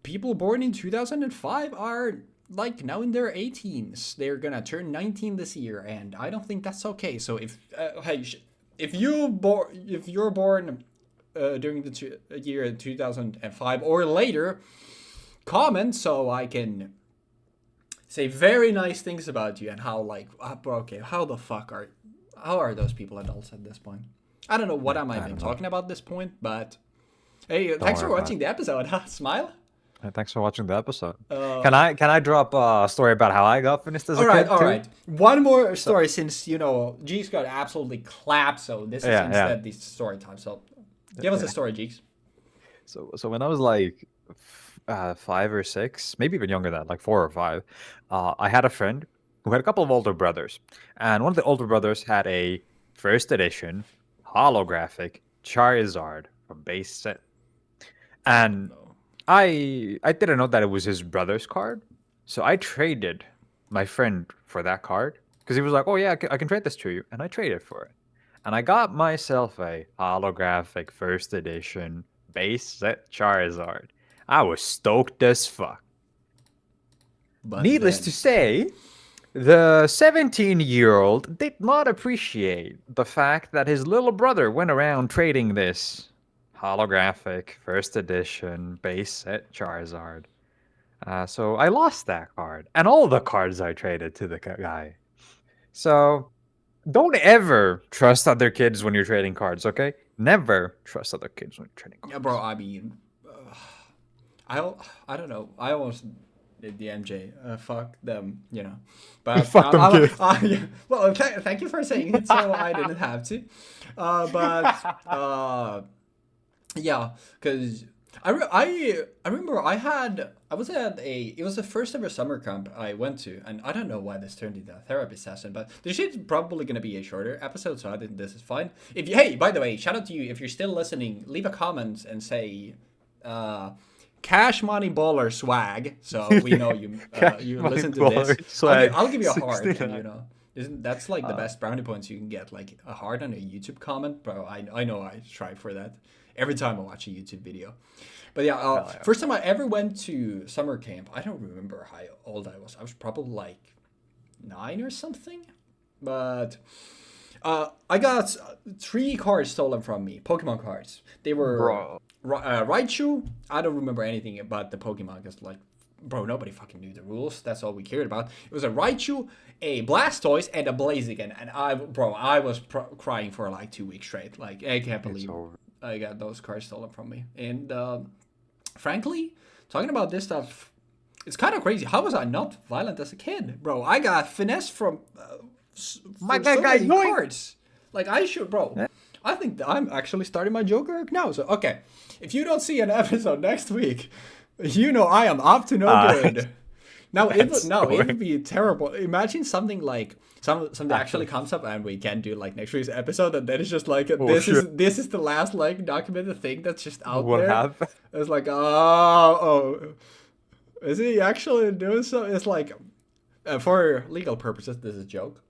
A: people born in 2005 are like now in their 18s. They're gonna turn 19 this year, and I don't think that's okay. So if you're born during the year 2005 or later, comment so I can say very nice things about you and how okay, how are those people adults at this point? I don't know what am I even talking about at this point, but hey, thanks for watching the episode. Smile.
B: Thanks for watching the episode. Can I drop a story about how I got finished as a kid?
A: All right. One more story since Jeexx got absolutely clapped. So this is instead the story time. So give us a story, Jeexx.
B: So when I was like 5 or 6, maybe even younger than that, like 4 or 5, I had a friend who had a couple of older brothers, and one of the older brothers had a first edition holographic Charizard from base set. And
A: No.
B: I didn't know that it was his brother's card, so I traded my friend for that card because he was like, "Oh yeah, I can trade this to you," and I traded for it, and I got myself a holographic first edition base set Charizard. I was stoked as fuck.
A: But
B: Needless
A: then,
B: to say, the 17-year-old did not appreciate the fact that his little brother went around trading this holographic first edition base set Charizard. So I lost that card and all the cards I traded to the guy. So don't ever trust other kids when you're trading cards, okay? Never trust other kids when you're trading cards.
A: yeah, bro. I mean, I I don't know. I almost did the MJ. Fuck them, you know. But
B: Fuck them kids.
A: yeah. Well, thank you for saying it, so I didn't have to. Yeah, because I remember I was at it was the first ever summer camp I went to, and I don't know why this turned into a therapy session, but this shit's probably gonna be a shorter episode, so I think this is fine. If you Hey, by the way, shout out to you if you're still listening, leave a comment and say cash money baller swag, so we know you you listen to this. I'll give you a heart, and, you know. That's like the best brownie points you can get, like a heart on a YouTube comment, bro. I know I strive for that every time I watch a YouTube video. But yeah, first time I ever went to summer camp, I don't remember how old I was. I was probably like 9 or something. But I got 3 cards stolen from me, Pokemon cards. They were Raichu. I don't remember anything about the Pokemon because, like, bro, nobody fucking knew the rules. That's all we cared about. It was a Raichu, a Blastoise, and a Blaziken. And I was crying for like 2 weeks straight. Like, I can't believe I got those cards stolen from me. And frankly, talking about this stuff, it's kind of crazy. How was I not violent as a kid, bro? I got finesse from
B: My
A: so many
B: guy,
A: cards. Like, I should, bro. Yeah. I think I'm actually starting my Joker arc now. So okay, if you don't see an episode next week, you know I am up to no good. Now it would be terrible. Imagine something like something actually comes up and we can do like next week's episode, and then it's just like this is the last like documented thing that's just out there. What happened? It's like is he actually doing so? It's like for legal purposes, this is a joke.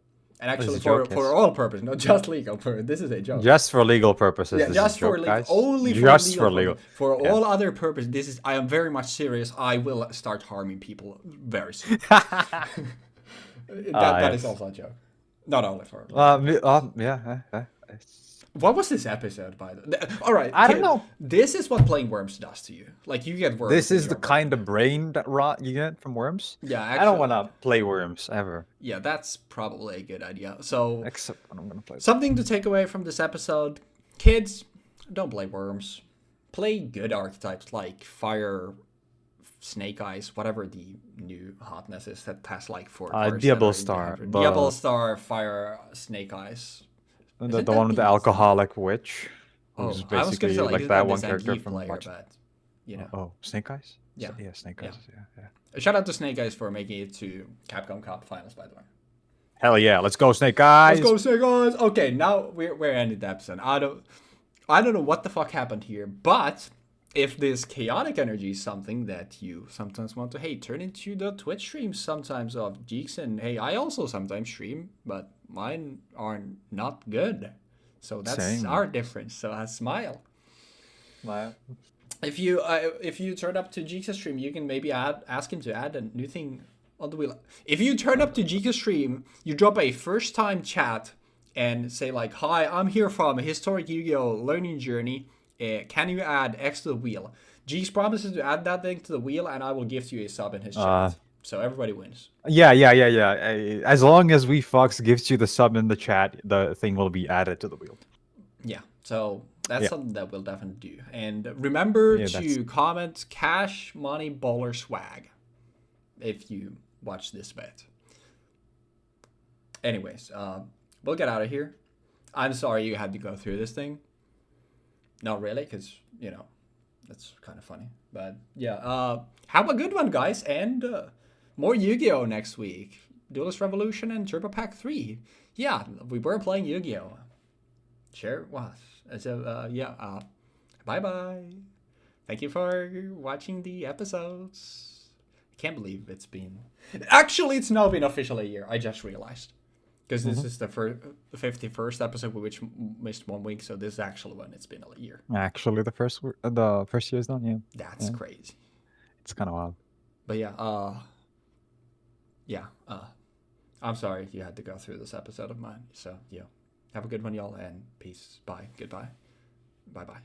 A: And actually, for all purposes, not just legal purposes, this is a joke.
B: Just for legal purposes,
A: yeah, just for legal, guys. Only just for legal. For all other purposes, I am very much serious. I will start harming people very soon. that is also a joke. Not only for. What was this episode, by the way? All right.
B: I don't know.
A: This is what playing Worms does to you. Like, you get Worms.
B: This is the kind of brain that rot you get from Worms?
A: Yeah, actually,
B: I don't want to play Worms, ever.
A: Yeah, that's probably a good idea. So,
B: except when I'm going to play
A: something to take away from this episode. Kids, don't play Worms. Play good archetypes like Fire, Snake Eyes, whatever the new hotness is that has like 4 cards.
B: Diablo Star.
A: Diablo Star, Fire, Snake Eyes.
B: The one with the alcoholic witch. Who's basically
A: I was gonna say, like
B: that one character from
A: player, but, you know.
B: Oh, Snake Eyes?
A: Yeah.
B: Yeah, Snake Eyes. Yeah.
A: Shout out to Snake Eyes for making it to Capcom Cup finals, by the way.
B: Hell yeah, let's go Snake Eyes.
A: Let's go Snake Eyes. Okay, now we're ending the episode. I don't know what the fuck happened here, but if this chaotic energy is something that you sometimes want to, turn into the Twitch streams sometimes of Jeexx, and I also sometimes stream, but mine are not good. So that's our difference. So I smile.
B: Smile.
A: If you turn up to Jeexx's stream, you can maybe ask him to add a new thing on the wheel. If you turn up to Jeexx's stream, you drop a first time chat and say like, "Hi, I'm here from a historic Yu-Gi-Oh learning journey. Can you add X to the wheel?" Jeexx promises to add that thing to the wheel, and I will gift you a sub in his chat. So everybody wins.
B: Yeah. As long as Weebfox gives you the sub in the chat, the thing will be added to the wheel.
A: Yeah. So that's something that we'll definitely do. And remember to comment cash, money, baller, swag if you watch this bet. Anyways, we'll get out of here. I'm sorry you had to go through this thing. Not really, because, that's kind of funny. But yeah, have a good one, guys. And more Yu-Gi-Oh! Next week. Duelist Revolution and Turbo Pack 3. Yeah, we were playing Yu-Gi-Oh! Sure was. So, bye-bye. Thank you for watching the episodes. I can't believe it's been... Actually, it's now been officially a year. I just realized. Because this is the 51st episode, which missed 1 week, so this is actually when it's been a year.
B: Actually, the first year is done. Yeah,
A: That's crazy.
B: it's kind of wild.
A: But I'm sorry you had to go through this episode of mine. So, have a good one, y'all, and peace. Bye. Goodbye. Bye-bye.